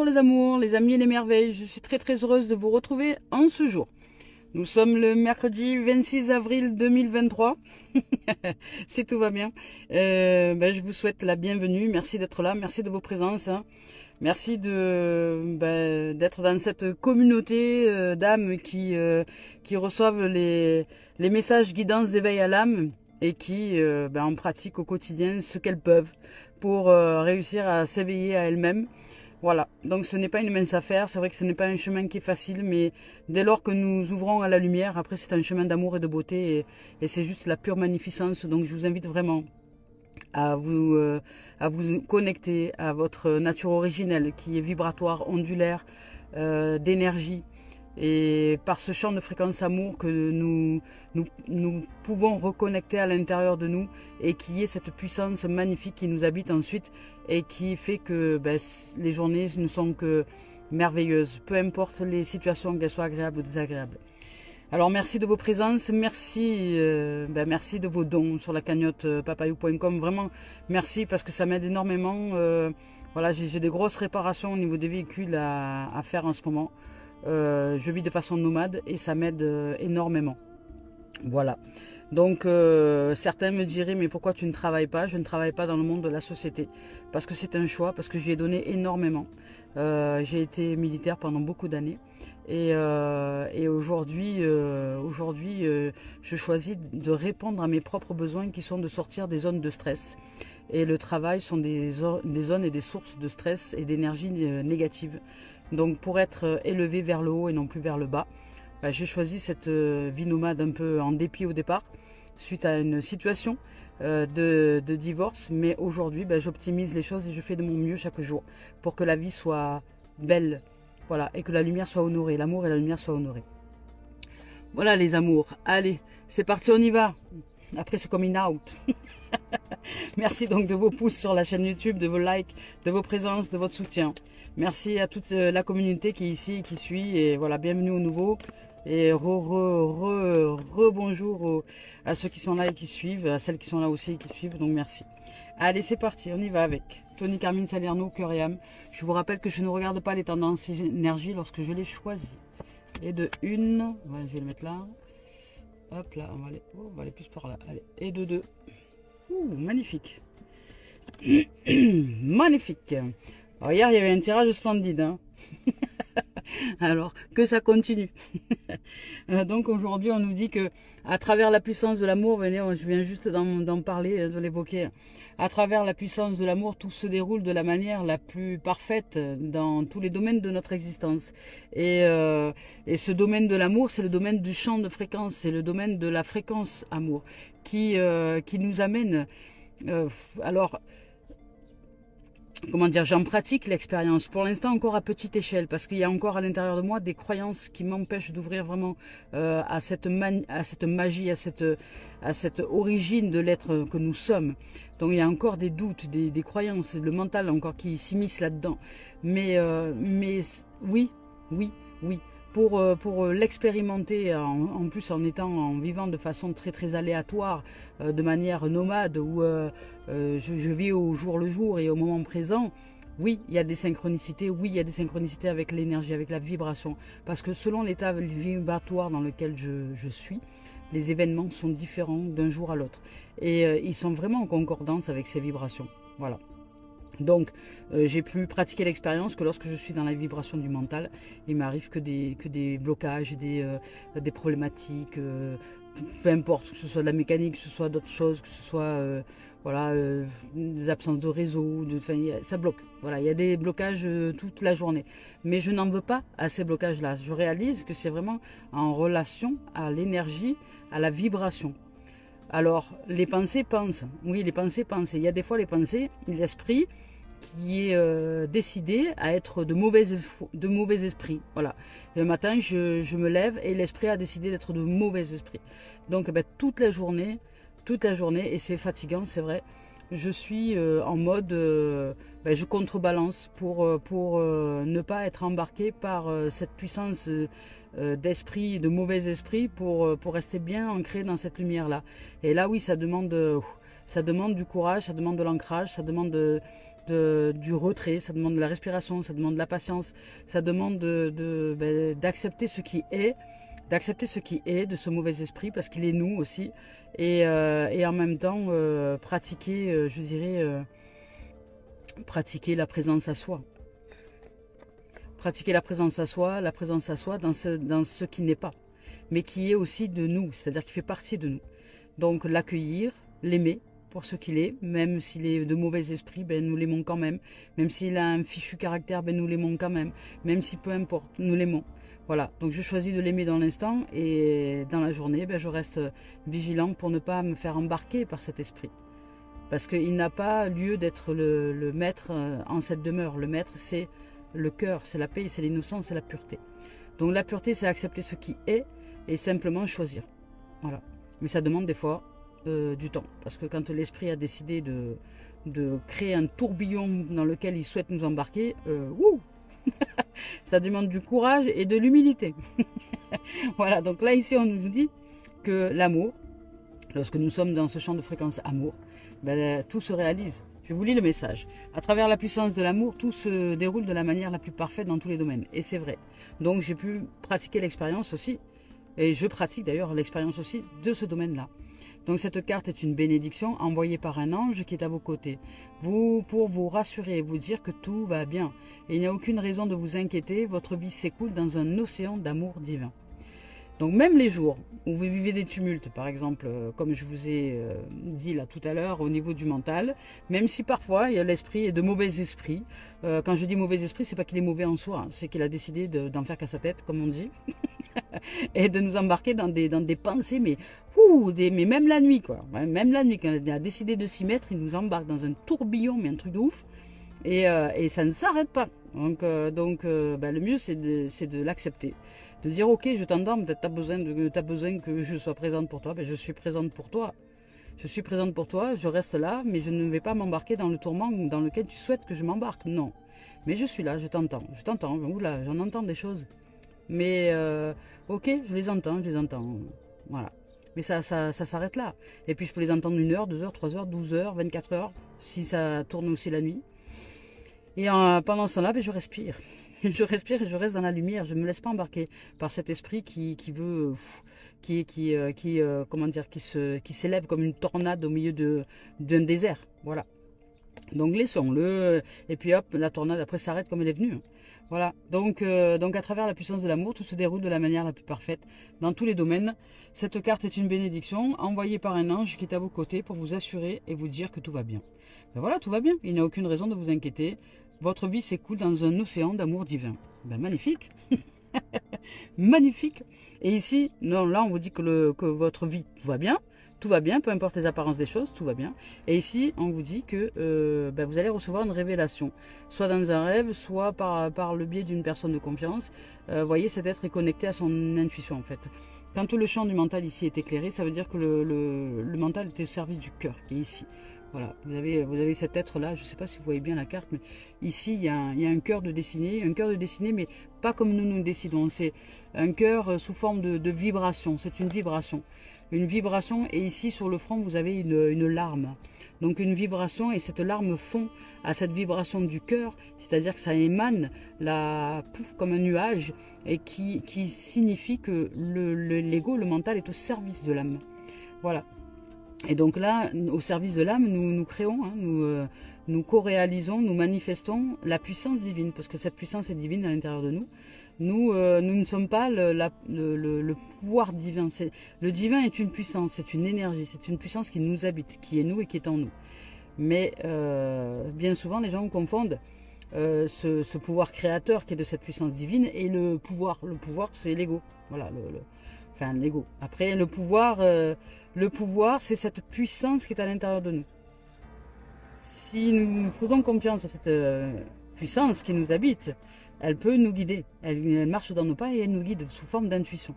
Bonjour les amours, les amis et les merveilles, je suis très heureuse de vous retrouver en ce jour. Nous sommes le mercredi 26 avril 2023, si tout va bien. Je vous souhaite la bienvenue, merci d'être là, merci de vos présences. Merci d'être dans cette communauté d'âmes qui reçoivent les messages guidance d'éveil à l'âme et qui en pratiquent au quotidien ce qu'elles peuvent pour réussir à s'éveiller à elles-mêmes. Voilà, donc ce n'est pas une mince affaire, c'est vrai que ce n'est pas un chemin qui est facile, mais dès lors que nous ouvrons à la lumière, après c'est un chemin d'amour et de beauté, et c'est juste la pure magnificence, donc je vous invite vraiment à vous connecter à votre nature originelle qui est vibratoire, ondulaire, d'énergie. Et par ce champ de fréquence amour que nous pouvons reconnecter à l'intérieur de nous et qui est cette puissance magnifique qui nous habite ensuite et qui fait que les journées ne sont que merveilleuses, peu importe les situations, qu'elles soient agréables ou désagréables. Alors merci de vos présences, merci de vos dons sur la cagnotte papayou.com, vraiment merci parce que ça m'aide énormément. Voilà, j'ai des grosses réparations au niveau des véhicules à faire en ce moment. Je vis de façon nomade et ça m'aide énormément. Voilà. Donc certains me diraient mais pourquoi tu ne travailles pas? Je ne travaille pas dans le monde de la société parce que c'est un choix, parce que j'y ai donné énormément. J'ai été militaire pendant beaucoup d'années et aujourd'hui je choisis de répondre à mes propres besoins qui sont de sortir des zones de stress. Et le travail sont des zones et des sources de stress et d'énergie négative. Donc pour être élevé vers le haut et non plus vers le bas, j'ai choisi cette vie nomade un peu en dépit au départ, suite à une situation de divorce. Mais aujourd'hui, j'optimise les choses et je fais de mon mieux chaque jour pour que la vie soit belle, voilà, et que la lumière soit honorée, l'amour et la lumière soient honorés. Voilà les amours, allez, c'est parti, on y va. Après ce coming out. Merci donc de vos pouces sur la chaîne YouTube, de vos likes, de vos présences, de votre soutien. Merci à toute la communauté qui est ici et qui suit. Et voilà, bienvenue aux nouveaux. Et bonjour à ceux qui sont là et qui suivent, à celles qui sont là aussi et qui suivent. Donc merci. Allez, c'est parti, on y va avec Tony Carmine Salerno, cœur et âme. Je vous rappelle que je ne regarde pas les tendances énergie lorsque je les choisis. Et de une, voilà, je vais le mettre là. Hop là, on va aller plus par là. Allez, et de deux. Ouh, magnifique. Magnifique. Alors hier, il y avait un tirage splendide. Hein. Alors, que ça continue. Donc aujourd'hui, on nous dit que à travers la puissance de l'amour, venez, je viens juste d'en parler, de l'évoquer. À travers la puissance de l'amour, tout se déroule de la manière la plus parfaite dans tous les domaines de notre existence. Et ce domaine de l'amour, c'est le domaine du champ de fréquence, c'est le domaine de la fréquence amour qui nous amène. Alors, comment dire, j'en pratique l'expérience, pour l'instant encore à petite échelle, parce qu'il y a encore à l'intérieur de moi des croyances qui m'empêchent d'ouvrir vraiment à cette magie, à cette origine de l'être que nous sommes. Donc il y a encore des doutes, des croyances, le mental encore qui s'immisce là-dedans. Mais oui. Pour l'expérimenter, en plus en vivant de façon très aléatoire, de manière nomade, où je vis au jour le jour et au moment présent, oui, il y a des synchronicités, oui, il y a des synchronicités avec l'énergie, avec la vibration, parce que selon l'état vibratoire dans lequel je suis, les événements sont différents d'un jour à l'autre, et ils sont vraiment en concordance avec ces vibrations, voilà. Donc, j'ai pu pratiquer l'expérience que lorsque je suis dans la vibration du mental, il m'arrive que des blocages, des problématiques, peu importe, que ce soit de la mécanique, que ce soit d'autres choses, que ce soit des absences de réseau, ça bloque. Voilà, il y a des blocages toute la journée. Mais je n'en veux pas à ces blocages-là. Je réalise que c'est vraiment en relation à l'énergie, à la vibration. Alors, les pensées pensent. Oui, les pensées pensent. Il y a des fois les pensées, l'esprit qui est décidé à être de mauvais esprits. Voilà. Le matin, je me lève et l'esprit a décidé d'être de mauvais esprits. Donc, toute la journée, et c'est fatigant, c'est vrai, je suis en mode, je contrebalance pour ne pas être embarqué par cette puissance d'esprit, de mauvais esprit, pour rester bien ancré dans cette lumière-là. Et là, oui, ça demande du courage, ça demande de l'ancrage, ça demande de du retrait, ça demande de la respiration, ça demande de la patience, ça demande d'accepter ce qui est, de ce mauvais esprit, parce qu'il est nous aussi, et en même temps pratiquer, je dirais, pratiquer la présence à soi. Pratiquer la présence à soi dans ce qui n'est pas, mais qui est aussi de nous, c'est-à-dire qui fait partie de nous. Donc l'accueillir, l'aimer pour ce qu'il est, même s'il est de mauvais esprit, ben, nous l'aimons quand même. Même s'il a un fichu caractère, ben, nous l'aimons quand même. Même si peu importe, nous l'aimons. Voilà, donc je choisis de l'aimer dans l'instant et dans la journée, ben, je reste vigilant pour ne pas me faire embarquer par cet esprit. Parce qu'il n'a pas lieu d'être le maître en cette demeure. Le maître, c'est le cœur, c'est la paix, c'est l'innocence, c'est la pureté. Donc la pureté, c'est accepter ce qui est et simplement choisir. Voilà. Mais ça demande des fois du temps. Parce que quand l'esprit a décidé de créer un tourbillon dans lequel il souhaite nous embarquer, ça demande du courage et de l'humilité. Voilà, donc là ici on nous dit que l'amour, lorsque nous sommes dans ce champ de fréquence amour, ben, tout se réalise. Je vous lis le message. À travers la puissance de l'amour, tout se déroule de la manière la plus parfaite dans tous les domaines. Et c'est vrai. Donc j'ai pu pratiquer l'expérience aussi. Et je pratique d'ailleurs l'expérience aussi de ce domaine-là. Donc cette carte est une bénédiction envoyée par un ange qui est à vos côtés. Pour vous rassurer et vous dire que tout va bien. Et il n'y a aucune raison de vous inquiéter. Votre vie s'écoule dans un océan d'amour divin. Donc même les jours où vous vivez des tumultes, par exemple, comme je vous ai dit là tout à l'heure, au niveau du mental, même si parfois il y a l'esprit et de mauvais esprits. Quand je dis mauvais esprit, c'est pas qu'il est mauvais en soi, c'est qu'il a décidé d'en faire qu'à sa tête, comme on dit, et de nous embarquer dans des pensées, mais même la nuit, quoi. Même la nuit, quand il a décidé de s'y mettre, il nous embarque dans un tourbillon, mais un truc de ouf, et ça ne s'arrête pas. Donc le mieux, c'est de l'accepter. De dire, ok, je t'entends, peut-être t'as besoin que je sois présente pour toi. Ben, je suis présente pour toi. Je suis présente pour toi, je reste là, mais je ne vais pas m'embarquer dans le tourment dans lequel tu souhaites que je m'embarque. Non. Mais je suis là, je t'entends. Je t'entends. Oula, j'en entends des choses. Mais, ok, je les entends. Voilà. Mais ça s'arrête là. Et puis, je peux les entendre 1 heure, 2 heures, 3 heures, 12 heures, 24 heures, si ça tourne aussi la nuit. Et pendant ce temps-là, ben, je respire. Je respire et je reste dans la lumière. Je ne me laisse pas embarquer par cet esprit qui veut, qui s'élève comme une tornade au milieu d'un désert. Voilà. Donc laissons-le. Et puis hop, la tornade après s'arrête comme elle est venue. Voilà. Donc à travers la puissance de l'amour, tout se déroule de la manière la plus parfaite dans tous les domaines. Cette carte est une bénédiction envoyée par un ange qui est à vos côtés pour vous assurer et vous dire que tout va bien. Ben voilà, tout va bien. Il n'y a aucune raison de vous inquiéter. Votre vie s'écoule dans un océan d'amour divin. Ben magnifique. Magnifique. Et ici, non, là on vous dit que votre vie va bien. Tout va bien, peu importe les apparences des choses, tout va bien. Et ici, on vous dit que vous allez recevoir une révélation. Soit dans un rêve, soit par le biais d'une personne de confiance. Voyez, cet être est connecté à son intuition en fait. Quand tout le champ du mental ici est éclairé, ça veut dire que le mental est au service du cœur qui est ici. Voilà, vous avez cet être-là, je ne sais pas si vous voyez bien la carte, mais ici, il y a un cœur de dessiné, mais pas comme nous décidons. C'est un cœur sous forme de vibration, c'est une vibration. Une vibration, et ici, sur le front, vous avez une larme. Donc une vibration, et cette larme fond à cette vibration du cœur, c'est-à-dire que ça émane comme un nuage, et qui signifie que l'ego, le mental, est au service de l'âme. Voilà. Et donc là, au service de l'âme, nous créons, nous co-réalisons, nous manifestons la puissance divine, parce que cette puissance est divine à l'intérieur de nous. Nous ne sommes pas le pouvoir divin. Le divin est une puissance, c'est une énergie, c'est une puissance qui nous habite, qui est nous et qui est en nous. Mais bien souvent, les gens confondent ce pouvoir créateur qui est de cette puissance divine et le pouvoir. Le pouvoir, c'est l'ego. Voilà, l'ego. Après, le pouvoir, c'est cette puissance qui est à l'intérieur de nous. Si nous faisons confiance à cette puissance qui nous habite, elle peut nous guider. Elle marche dans nos pas et elle nous guide sous forme d'intuition.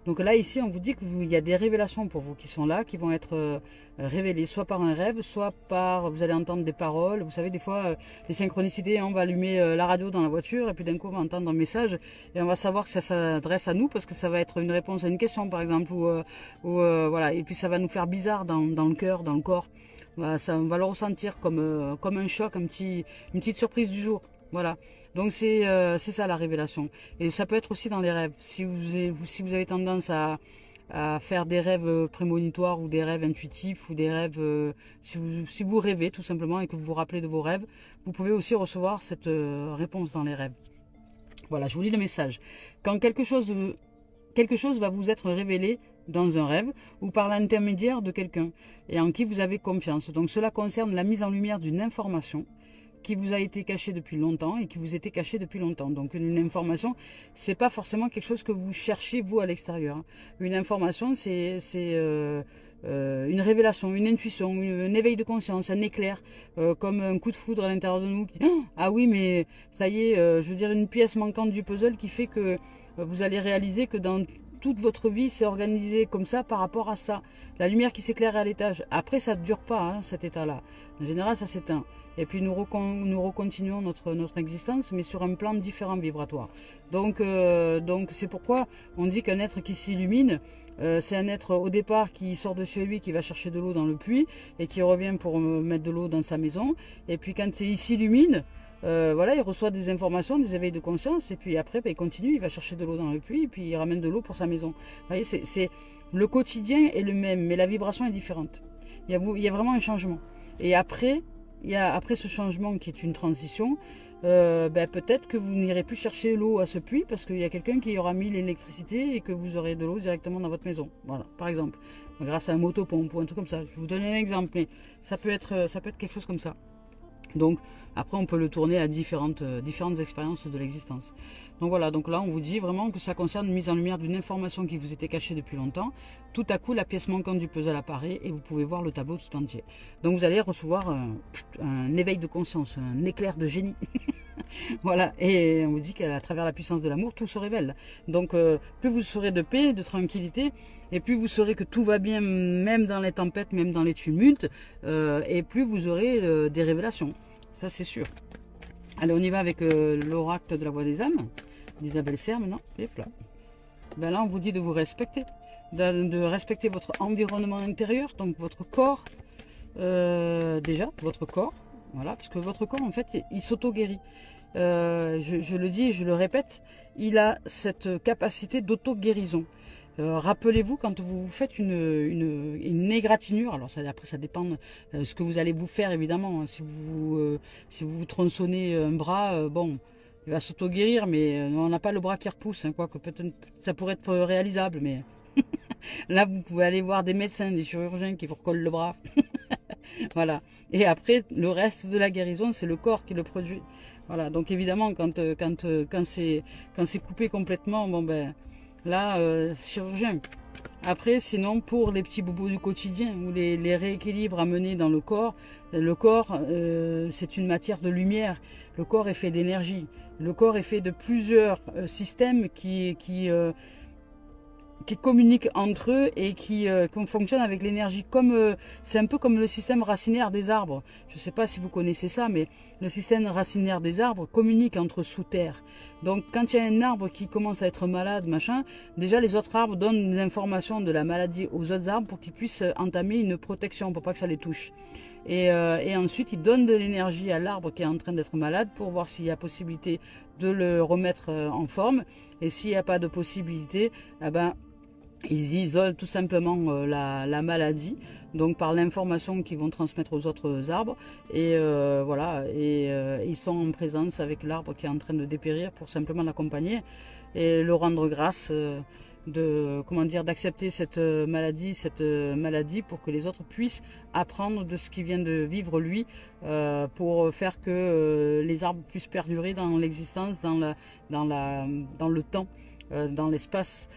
Donc là, ici, on vous dit qu'il y a des révélations pour vous qui sont là, qui vont être révélées, soit par un rêve, soit vous allez entendre des paroles. Vous savez, des fois, les synchronicités, on va allumer la radio dans la voiture, et puis d'un coup, on va entendre un message, et on va savoir que ça s'adresse à nous, parce que ça va être une réponse à une question, par exemple, voilà. Et puis, ça va nous faire bizarre dans le cœur, dans le corps. Voilà, ça, on va le ressentir comme un choc, une petite surprise du jour. Voilà. Donc c'est ça la révélation. Et ça peut être aussi dans les rêves. Si vous avez tendance à faire des rêves prémonitoires ou des rêves intuitifs ou des rêves, si vous rêvez tout simplement et que vous vous rappelez de vos rêves, vous pouvez aussi recevoir cette réponse dans les rêves. Voilà, je vous lis le message. Quand quelque chose va vous être révélé dans un rêve ou par l'intermédiaire de quelqu'un et en qui vous avez confiance. Donc cela concerne la mise en lumière d'une information qui vous a été cachée depuis longtemps et qui vous était cachée depuis longtemps. Donc une information, c'est pas forcément quelque chose que vous cherchez vous à l'extérieur. Une information, c'est une révélation, une intuition, un éveil de conscience, un éclair, comme un coup de foudre à l'intérieur de nous. Ah oui, mais ça y est, je veux dire une pièce manquante du puzzle qui fait que vous allez réaliser que dans toute votre vie, c'est organisé comme ça par rapport à ça. La lumière qui s'éclaire à l'étage. Après, ça ne dure pas, hein, cet état-là. En général, ça s'éteint. Et puis, nous recontinuons notre existence, mais sur un plan différent vibratoire. Donc c'est pourquoi on dit qu'un être qui s'illumine, c'est un être au départ qui sort de chez lui, qui va chercher de l'eau dans le puits, et qui revient pour mettre de l'eau dans sa maison. Et puis, quand il s'illumine, voilà, il reçoit des informations, des éveils de conscience, et puis après, il continue, il va chercher de l'eau dans le puits, et puis il ramène de l'eau pour sa maison. Vous voyez, le quotidien est le même, mais la vibration est différente. Il y a vraiment un changement. Et après, après ce changement qui est une transition, peut-être que vous n'irez plus chercher l'eau à ce puits, parce qu'il y a quelqu'un qui aura mis l'électricité et que vous aurez de l'eau directement dans votre maison. Voilà, par exemple, grâce à un motopompe ou un truc comme ça. Je vous donne un exemple, mais ça peut être quelque chose comme ça. Donc après on peut le tourner à différentes expériences de l'existence. Donc voilà, donc là on vous dit vraiment que ça concerne une mise en lumière d'une information qui vous était cachée depuis longtemps. Tout à coup la pièce manquante du puzzle apparaît et vous pouvez voir le tableau tout entier. Donc vous allez recevoir un éveil de conscience, un éclair de génie. Voilà, et on vous dit qu'à travers la puissance de l'amour, tout se révèle. Donc plus vous serez de paix, de tranquillité, et plus vous saurez que tout va bien, même dans les tempêtes, même dans les tumultes, et plus vous aurez des révélations. Ça c'est sûr. Allez, on y va avec l'oracle de la voix des âmes, d'Isabelle Serre maintenant. Et là. Ben là, on vous dit de vous respecter, de respecter votre environnement intérieur, donc votre corps, déjà, votre corps. Voilà, parce que votre corps, en fait, il s'auto-guérit. Je le dis et je le répète, il a cette capacité d'auto-guérison. Rappelez-vous, quand vous faites une égratignure, alors ça, après ça dépend de ce que vous allez vous faire, évidemment. Si vous tronçonnez un bras, bon, il va s'auto-guérir, mais on n'a pas le bras qui repousse, hein, quoique peut-être ça pourrait être réalisable, mais là, vous pouvez aller voir des médecins, des chirurgiens qui vous recollent le bras. Voilà. Et après, le reste de la guérison, c'est le corps qui le produit. Voilà. Donc évidemment, quand c'est coupé complètement, bon ben là, chirurgien. Après, sinon, pour les petits bobos du quotidien ou les rééquilibres à mener dans le corps, c'est une matière de lumière. Le corps est fait d'énergie. Le corps est fait de plusieurs systèmes qui communiquent entre eux et qui fonctionnent avec l'énergie. C'est un peu comme le système racinaire des arbres. Je ne sais pas si vous connaissez ça, mais le système racinaire des arbres communique entre sous terre. Donc quand il y a un arbre qui commence à être malade, machin, déjà les autres arbres donnent des informations de la maladie aux autres arbres pour qu'ils puissent entamer une protection, pour pas que ça les touche. Et ensuite, ils donnent de l'énergie à l'arbre qui est en train d'être malade pour voir s'il y a possibilité de le remettre en forme. Et s'il n'y a pas de possibilité, eh ben, ils isolent tout simplement la maladie, donc par l'information qu'ils vont transmettre aux autres arbres. Et voilà, ils sont en présence avec l'arbre qui est en train de dépérir pour simplement l'accompagner et le rendre grâce d'accepter cette maladie pour que les autres puissent apprendre de ce qu'il vient de vivre lui, pour faire que les arbres puissent perdurer dans l'existence, dans le temps, dans l'espace,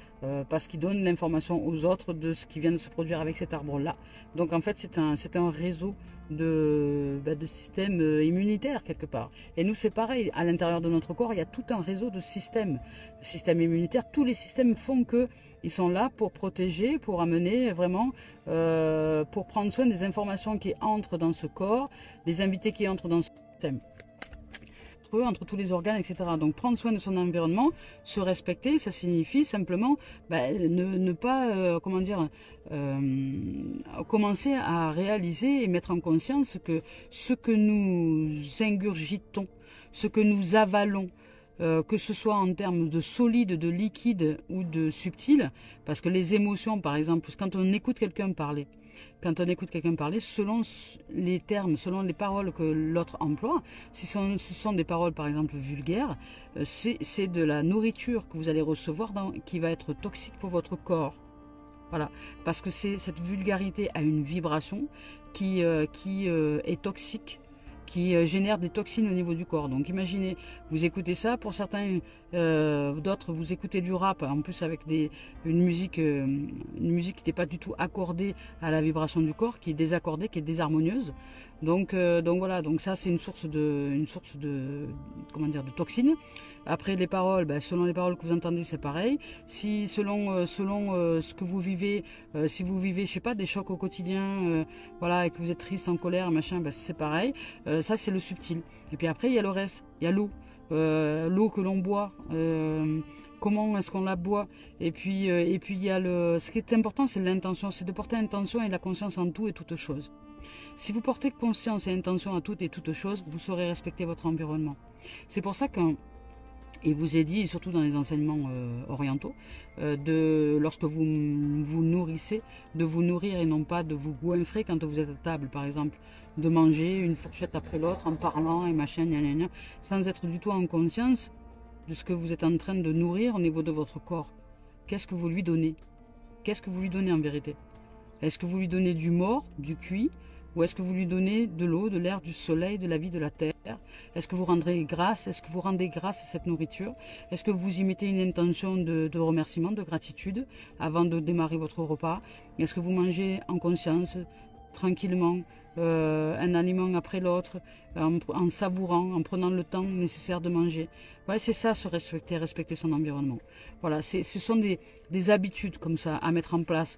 parce qu'il donne l'information aux autres de ce qui vient de se produire avec cet arbre-là. Donc en fait, c'est un réseau de systèmes immunitaires quelque part. Et nous, c'est pareil. À l'intérieur de notre corps, il y a tout un réseau de systèmes. Le système immunitaire, tous les systèmes font que ils sont là pour protéger, pour amener vraiment, pour prendre soin des informations qui entrent dans ce corps, des invités qui entrent dans ce système. eux, entre tous les organes, etc. Donc prendre soin de son environnement, se respecter, ça signifie simplement ne pas, comment dire, commencer à réaliser et mettre en conscience que ce que nous ingurgitons, ce que nous avalons, que ce soit en termes de solide, de liquide ou de subtil, parce que les émotions, par exemple, quand on écoute quelqu'un parler, selon les termes, selon les paroles que l'autre emploie, si ce sont des paroles, par exemple, vulgaires, c'est de la nourriture que vous allez recevoir qui va être toxique pour votre corps. Voilà, parce que cette vulgarité a une vibration qui est toxique, qui génère des toxines au niveau du corps. Donc imaginez, vous écoutez ça, pour certains, d'autres, vous écoutez du rap, en plus avec une musique qui n'est pas du tout accordée à la vibration du corps, qui est désaccordée, qui est désharmonieuse. Donc voilà, donc ça c'est une source de comment dire, de toxines. Après les paroles, selon les paroles que vous entendez, c'est pareil. Si selon ce que vous vivez, si vous vivez, je sais pas, des chocs au quotidien, voilà, et que vous êtes triste, en colère, machin, c'est pareil. Ça c'est le subtil. Et puis après il y a le reste, il y a l'eau, l'eau que l'on boit. Comment est-ce qu'on la boit, et puis il y a ce qui est important, c'est l'intention, c'est de porter intention et la conscience en tout et toute chose. Si vous portez conscience et intention à toutes et toutes choses, vous saurez respecter votre environnement. C'est pour ça qu'il vous est dit, surtout dans les enseignements orientaux, lorsque vous vous nourrissez, de vous nourrir et non pas de vous goinfrer quand vous êtes à table, par exemple, de manger une fourchette après l'autre en parlant et machin, gna gna gna, sans être du tout en conscience de ce que vous êtes en train de nourrir au niveau de votre corps. Qu'est-ce que vous lui donnez? Qu'est-ce que vous lui donnez en vérité? Est-ce que vous lui donnez du mort, du cuit, ou est-ce que vous lui donnez de l'eau, de l'air, du soleil, de la vie, de la terre? Est-ce que vous rendez grâce? Est-ce que vous rendez grâce à cette nourriture? Est-ce que vous y mettez une intention de remerciement, de gratitude avant de démarrer votre repas? Est-ce que vous mangez en conscience, tranquillement, un aliment après l'autre, en savourant, en prenant le temps nécessaire de manger? Voilà, c'est ça, se respecter, respecter son environnement. Voilà, ce sont des habitudes comme ça à mettre en place.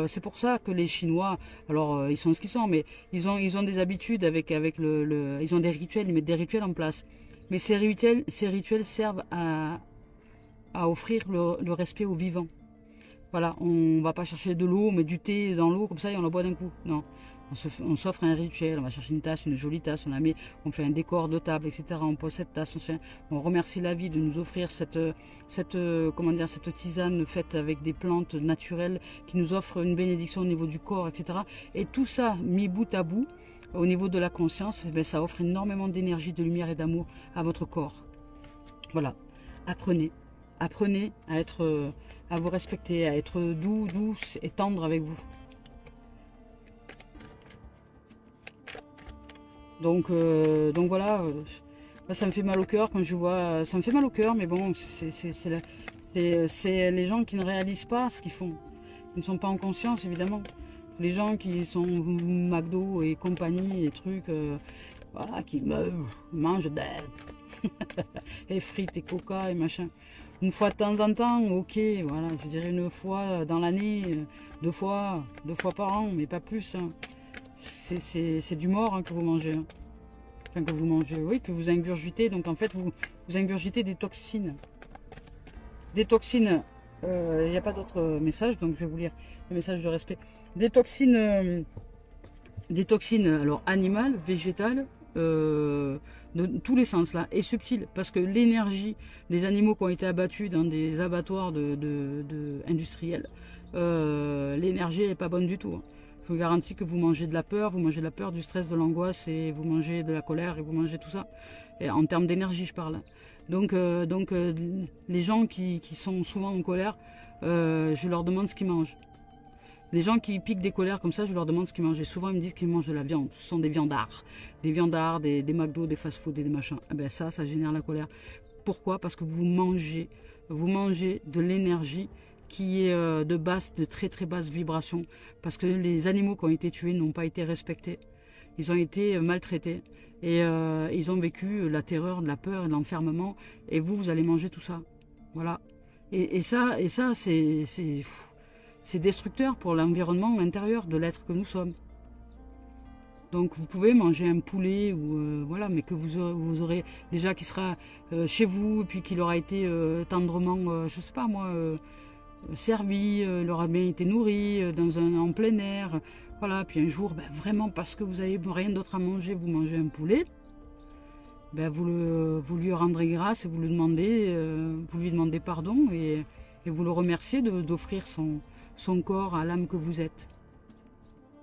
C'est pour ça que les Chinois, alors ils sont ce qu'ils sont, mais ils ont des habitudes ils ont des rituels, ils mettent des rituels en place. Mais ces rituels servent à offrir le respect aux vivants. Voilà, on va pas chercher de l'eau, mais du thé dans l'eau, comme ça, et on la boit d'un coup. Non, on s'offre un rituel, on va chercher une tasse, une jolie tasse, on fait un décor de table, etc. On pose cette tasse, on remercie la vie de nous offrir cette tisane faite avec des plantes naturelles qui nous offre une bénédiction au niveau du corps, etc. Et tout ça, mis bout à bout, au niveau de la conscience, ça offre énormément d'énergie, de lumière et d'amour à votre corps. Voilà, apprenez à vous respecter, à être douce et tendre avec vous. Donc voilà, ça me fait mal au cœur quand je vois, ça me fait mal au cœur, mais bon, c'est les gens qui ne réalisent pas ce qu'ils font, qui ne sont pas en conscience évidemment. Les gens qui sont McDo et compagnie, et trucs, voilà, qui mangent et frites et coca et machin. Une fois de temps en temps, ok, voilà, je dirais une fois dans l'année, deux fois par an, mais pas plus. Hein. C'est du mort hein, que vous mangez. Hein. Enfin, que vous mangez, oui, que vous ingurgitez. Donc en fait, vous ingurgitez des toxines. Des toxines, il n'y a pas d'autre message, donc je vais vous lire le message de respect. Des toxines alors animales, végétales, de tous les sens là, et subtiles, parce que l'énergie des animaux qui ont été abattus dans des abattoirs industriels, l'énergie n'est pas bonne du tout. Hein. Je vous garantis que vous mangez de la peur, du stress, de l'angoisse, et vous mangez de la colère, et vous mangez tout ça. Et en termes d'énergie, je parle. Donc les gens qui sont souvent en colère, je leur demande ce qu'ils mangent. Les gens qui piquent des colères comme ça, je leur demande ce qu'ils mangent. Et souvent, ils me disent qu'ils mangent de la viande. Ce sont des viandards. Des McDo, des fast-food et des machins. Eh ben ça génère la colère. Pourquoi? Parce que vous mangez de l'énergie qui est de très très basse vibration. Parce que les animaux qui ont été tués n'ont pas été respectés. Ils ont été maltraités. Et ils ont vécu la terreur, de la peur et de l'enfermement. Et vous allez manger tout ça. Voilà. Et ça, c'est destructeur pour l'environnement intérieur de l'être que nous sommes. Donc vous pouvez manger un poulet ou voilà, mais que vous aurez déjà qui sera chez vous, et puis qu'il aura été tendrement, je sais pas moi, servi, il aura bien été nourri en plein air. Voilà, puis un jour, ben, vraiment parce que vous n'avez rien d'autre à manger, vous mangez un poulet, ben, vous lui rendrez grâce et vous lui demandez pardon et vous le remerciez d'offrir son corps à l'âme que vous êtes.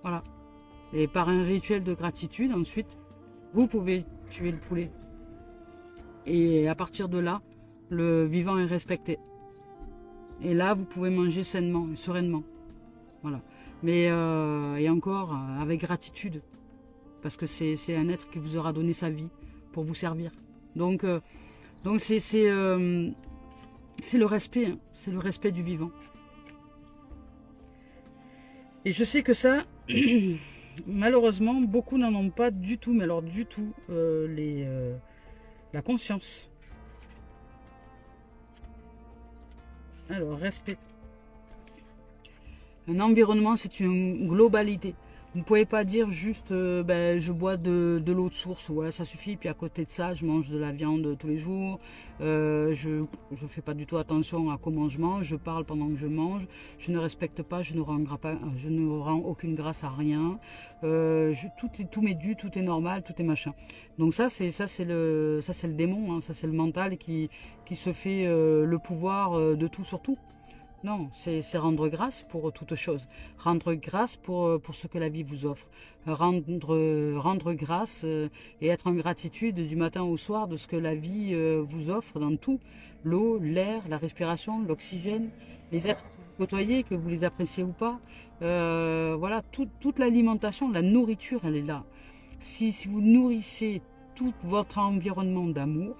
Voilà. Et par un rituel de gratitude, ensuite, vous pouvez tuer le poulet. Et à partir de là, le vivant est respecté. Et là, vous pouvez manger sainement, sereinement. Voilà. Mais, et encore, avec gratitude. Parce que c'est un être qui vous aura donné sa vie pour vous servir. Donc c'est le respect. Hein. C'est le respect du vivant. Et je sais que ça, malheureusement, beaucoup n'en ont pas du tout, mais alors du tout, la conscience. Alors, respect. Un environnement, c'est une globalité. Vous ne pouvez pas dire juste, ben, je bois de l'eau de source, voilà, ça suffit. Puis à côté de ça, je mange de la viande tous les jours. Je ne fais pas du tout attention à comment je mange. Je parle pendant que je mange. Je ne respecte pas, je ne rends aucune grâce à rien. Tout m'est dû, tout est normal, tout est machin. Donc ça c'est le démon, hein, ça c'est le mental qui se fait le pouvoir de tout sur tout. Non, c'est rendre grâce pour toute chose. Rendre grâce pour ce que la vie vous offre. Rendre grâce et être en gratitude du matin au soir de ce que la vie vous offre dans tout. L'eau, l'air, la respiration, l'oxygène, les êtres côtoyés, que vous les appréciez ou pas. Voilà, toute l'alimentation, la nourriture, elle est là. Si vous nourrissez tout votre environnement d'amour,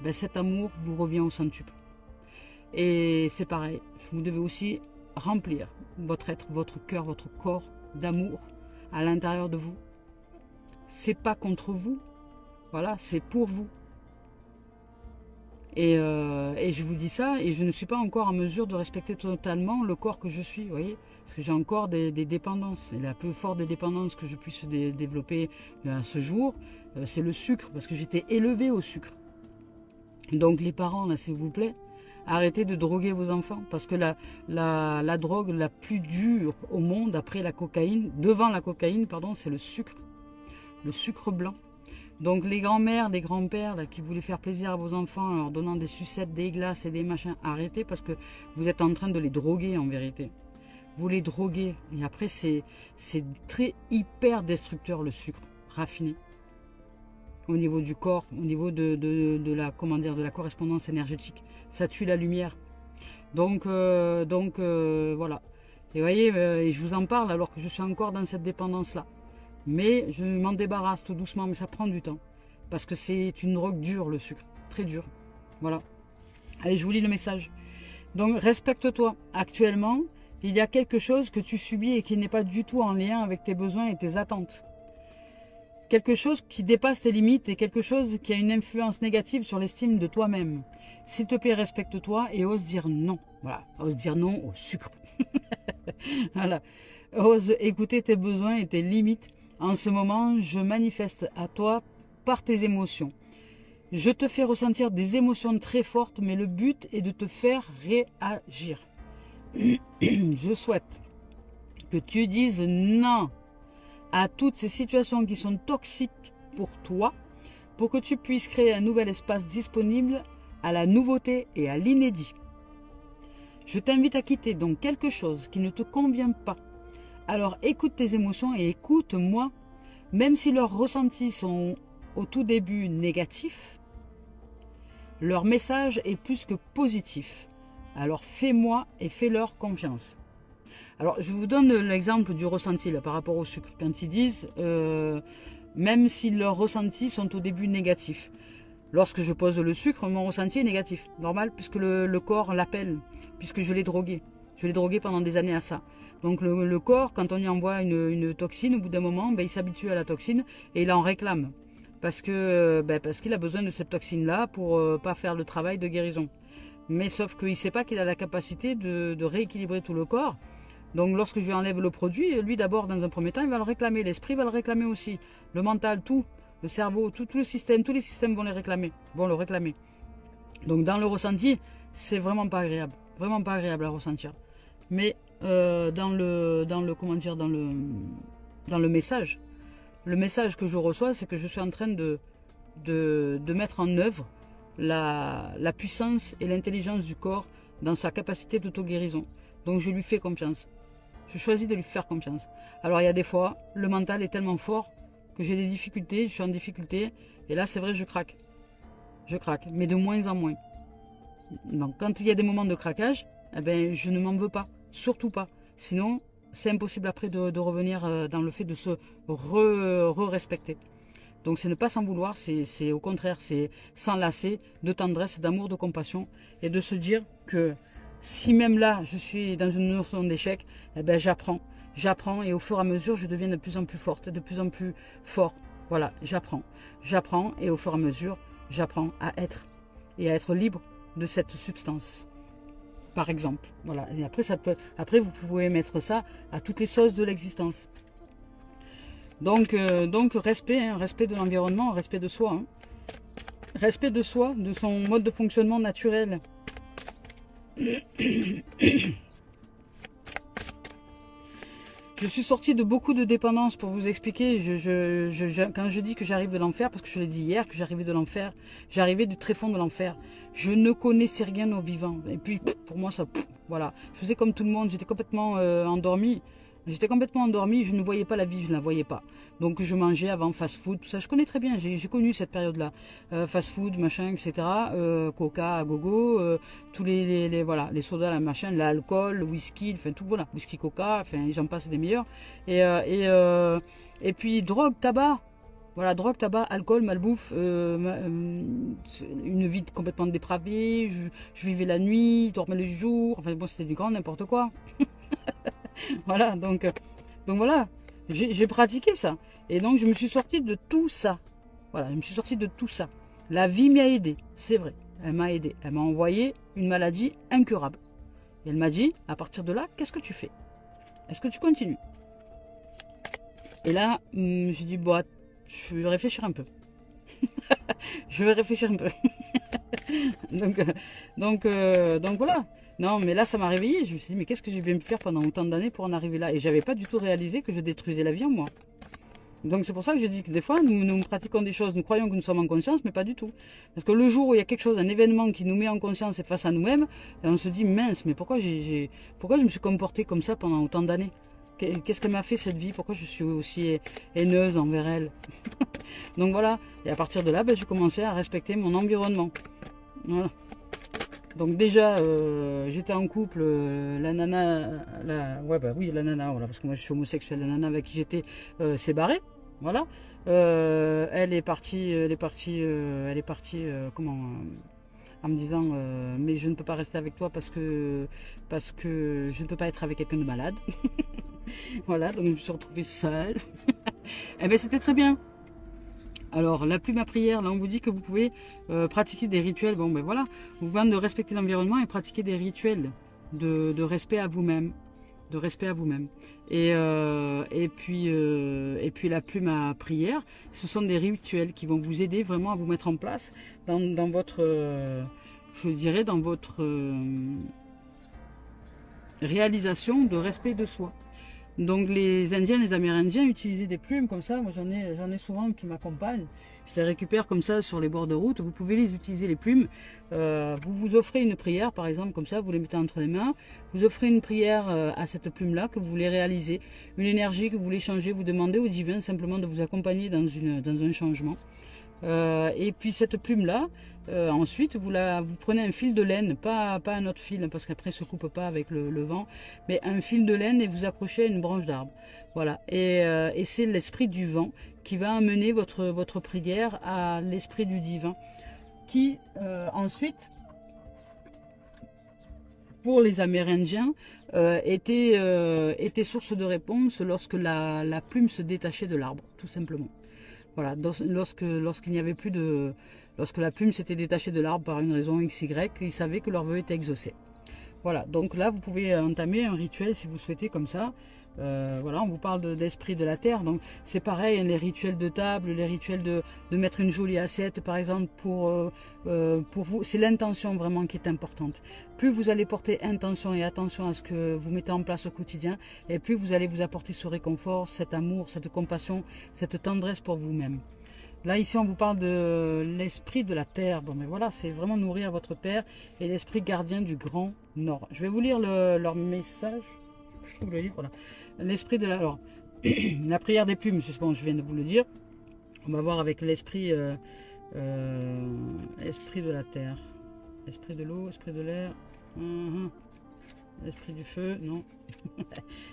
ben cet amour vous revient au centuple. Et c'est pareil, vous devez aussi remplir votre être, votre cœur, votre corps d'amour à l'intérieur de vous. C'est pas contre vous, voilà, c'est pour vous. Et je vous dis ça, et je ne suis pas encore en mesure de respecter totalement le corps que je suis, vous voyez, parce que j'ai encore des dépendances. Et la plus forte des dépendances que je puisse développer à ce jour, c'est le sucre, parce que j'étais élevée au sucre. Donc les parents, là, s'il vous plaît, arrêtez de droguer vos enfants, parce que la drogue la plus dure au monde, après la cocaïne, devant la cocaïne, pardon, c'est le sucre blanc. Donc les grands-mères, les grands-pères qui voulaient faire plaisir à vos enfants en leur donnant des sucettes, des glaces et des machins, arrêtez, parce que vous êtes en train de les droguer en vérité. Vous les droguez, et après c'est très hyper destructeur le sucre raffiné. Au niveau du corps, au niveau de la correspondance énergétique. Ça tue la lumière. Donc voilà. Et vous voyez, et je vous en parle alors que je suis encore dans cette dépendance-là. Mais je m'en débarrasse tout doucement, mais ça prend du temps. Parce que c'est une drogue dure, le sucre. Très dur. Voilà. Allez, je vous lis le message. Donc, respecte-toi. Actuellement, il y a quelque chose que tu subis et qui n'est pas du tout en lien avec tes besoins et tes attentes. Quelque chose qui dépasse tes limites et quelque chose qui a une influence négative sur l'estime de toi-même. S'il te plaît, respecte-toi et ose dire non. Voilà, ose dire non au sucre. Voilà, ose écouter tes besoins et tes limites. En ce moment, je manifeste à toi par tes émotions. Je te fais ressentir des émotions très fortes, mais le but est de te faire réagir. Je souhaite que tu dises non à toutes ces situations qui sont toxiques pour toi, pour que tu puisses créer un nouvel espace disponible à la nouveauté et à l'inédit. Je t'invite à quitter donc quelque chose qui ne te convient pas. Alors écoute tes émotions et écoute-moi, même si leurs ressentis sont au tout début négatifs, leur message est plus que positif. Alors fais-moi et fais-leur confiance. Alors, je vous donne l'exemple du ressenti là, par rapport au sucre. Quand ils disent, même si leurs ressentis sont au début négatifs. Lorsque je pose le sucre, mon ressenti est négatif. Normal, puisque le corps l'appelle, puisque je l'ai drogué. Je l'ai drogué pendant des années à ça. Donc le corps, quand on y envoie une toxine, au bout d'un moment, ben, il s'habitue à la toxine et il en réclame. Parce qu'il a besoin de cette toxine-là pour pas faire le travail de guérison. Mais sauf qu'il ne sait pas qu'il a la capacité de rééquilibrer tout le corps. Donc lorsque je lui enlève le produit, lui d'abord dans un premier temps, il va le réclamer. L'esprit va le réclamer aussi. Le mental, tout. Le cerveau, tout le système, tous les systèmes vont le réclamer. Donc dans le ressenti, c'est vraiment pas agréable. Vraiment pas agréable à ressentir. Mais dans le message, le message que je reçois, c'est que je suis en train de mettre en œuvre la puissance et l'intelligence du corps dans sa capacité d'auto-guérison. Donc je lui fais confiance. Je choisis de lui faire confiance. Alors il y a des fois, le mental est tellement fort que j'ai des difficultés, je suis en difficulté, et là c'est vrai, je craque. Je craque, mais de moins en moins. Donc quand il y a des moments de craquage, eh ben, je ne m'en veux pas, surtout pas. Sinon, c'est impossible après de revenir dans le fait de se respecter. Donc c'est ne pas s'en vouloir, c'est au contraire, c'est s'enlacer de tendresse, d'amour, de compassion, et de se dire que si même là, je suis dans une notion d'échec, eh ben j'apprends. J'apprends et au fur et à mesure, je deviens de plus en plus forte, de plus en plus fort. Voilà, j'apprends. J'apprends et au fur et à mesure, j'apprends à être et à être libre de cette substance. Par exemple, voilà. Et après, vous pouvez mettre ça à toutes les sauces de l'existence. Donc respect, hein, respect de l'environnement, respect de soi. Hein. Respect de soi, de son mode de fonctionnement naturel. Je suis sortie de beaucoup de dépendances pour vous expliquer. Quand je dis que j'arrive de l'enfer, parce que je l'ai dit hier, que j'arrivais de l'enfer, j'arrivais du tréfonds de l'enfer. Je ne connaissais rien au vivant. Et puis, pour moi, ça, voilà. Je faisais comme tout le monde, j'étais complètement endormie. J'étais complètement endormie, je ne voyais pas la vie, je ne la voyais pas. Donc je mangeais avant fast-food, tout ça. Je connais très bien, j'ai connu cette période-là. Fast-food, machin, etc. Coca à gogo, tous voilà, les sodas, la machin, l'alcool, le whisky, enfin tout, voilà. Whisky, coca, enfin j'en passe des meilleurs. Et puis drogue, tabac. Voilà, drogue, tabac, alcool, malbouffe, une vie complètement dépravée. Je vivais la nuit, je dormais le jour. Enfin bon, c'était du grand n'importe quoi. Voilà, donc voilà, j'ai pratiqué ça. Et donc je me suis sortie de tout ça. Voilà, je me suis sortie de tout ça. La vie m'a aidé, c'est vrai. Elle m'a aidé. Elle m'a envoyé une maladie incurable. Et elle m'a dit, à partir de là, qu'est-ce que tu fais? Est-ce que tu continues? Et là, j'ai dit, bon, je vais réfléchir un peu. Je vais réfléchir un peu. donc voilà. Non, mais là, ça m'a réveillée. Je me suis dit, mais qu'est-ce que j'ai bien pu faire pendant autant d'années pour en arriver là? Et j'avais pas du tout réalisé que je détruisais la vie en moi. Donc c'est pour ça que je dis que des fois, nous pratiquons des choses, nous croyons que nous sommes en conscience, mais pas du tout. Parce que le jour où il y a quelque chose, un événement qui nous met en conscience et face à nous-mêmes, on se dit, mince, mais pourquoi je me suis comportée comme ça pendant autant d'années? Qu'est-ce qu'elle m'a fait cette vie? Pourquoi je suis aussi haineuse envers elle? Donc voilà. Et à partir de là, j'ai commencé à respecter mon environnement. Voilà. Donc déjà, j'étais en couple, la nana, la nana, voilà, parce que moi je suis homosexuel, la nana avec qui j'étais s'est barrée, voilà. Elle est partie, comment, en me disant, mais je ne peux pas rester avec toi parce que je ne peux pas être avec quelqu'un de malade. Voilà, donc je me suis retrouvée seule. Eh bien c'était très bien. Alors, la plume à prière, là on vous dit que vous pouvez pratiquer des rituels. Bon ben voilà, vous pouvez de respecter l'environnement et pratiquer des rituels de respect à vous-même. De respect à vous-même. Et puis la plume à prière, ce sont des rituels qui vont vous aider vraiment à vous mettre en place dans votre, je dirais, dans votre réalisation de respect de soi. Donc les Indiens, les Amérindiens utilisaient des plumes comme ça. Moi j'en ai souvent qui m'accompagnent. Je les récupère comme ça sur les bords de route. Vous pouvez les utiliser, les plumes. Vous vous offrez une prière par exemple comme ça, vous les mettez entre les mains. Vous offrez une prière à cette plume-là que vous voulez réaliser. Une énergie que vous voulez changer. Vous demandez au divin simplement de vous accompagner dans un changement. Et puis cette plume là, ensuite vous prenez un fil de laine, pas un autre fil parce qu'après se coupe pas avec le vent, mais un fil de laine et vous accrochez à une branche d'arbre. Voilà, et c'est l'esprit du vent qui va amener votre prière à l'esprit du divin, qui ensuite, pour les Amérindiens, était source de réponse lorsque la plume se détachait de l'arbre, tout simplement. Voilà, lorsqu'il n'y avait plus lorsque la plume s'était détachée de l'arbre par une raison XY, ils savaient que leur vœu était exaucé. Voilà, donc là, vous pouvez entamer un rituel si vous souhaitez comme ça. Voilà, on vous parle d'esprit de la terre, donc c'est pareil, hein, les rituels de table, les rituels de mettre une jolie assiette par exemple pour vous, c'est l'intention vraiment qui est importante. Plus vous allez porter intention et attention à ce que vous mettez en place au quotidien, et plus vous allez vous apporter ce réconfort, cet amour, cette compassion, cette tendresse pour vous-même. Là, ici, on vous parle de l'esprit de la terre. Bon, mais voilà, c'est vraiment nourrir votre terre et l'esprit gardien du grand nord. Je vais vous lire leur message. Je trouve le livre, là. L'esprit de la... Alors, la prière des plumes, bon, je viens de vous le dire. On va voir avec l'esprit esprit de la terre. Esprit de l'eau, esprit de l'air. Esprit du feu, non.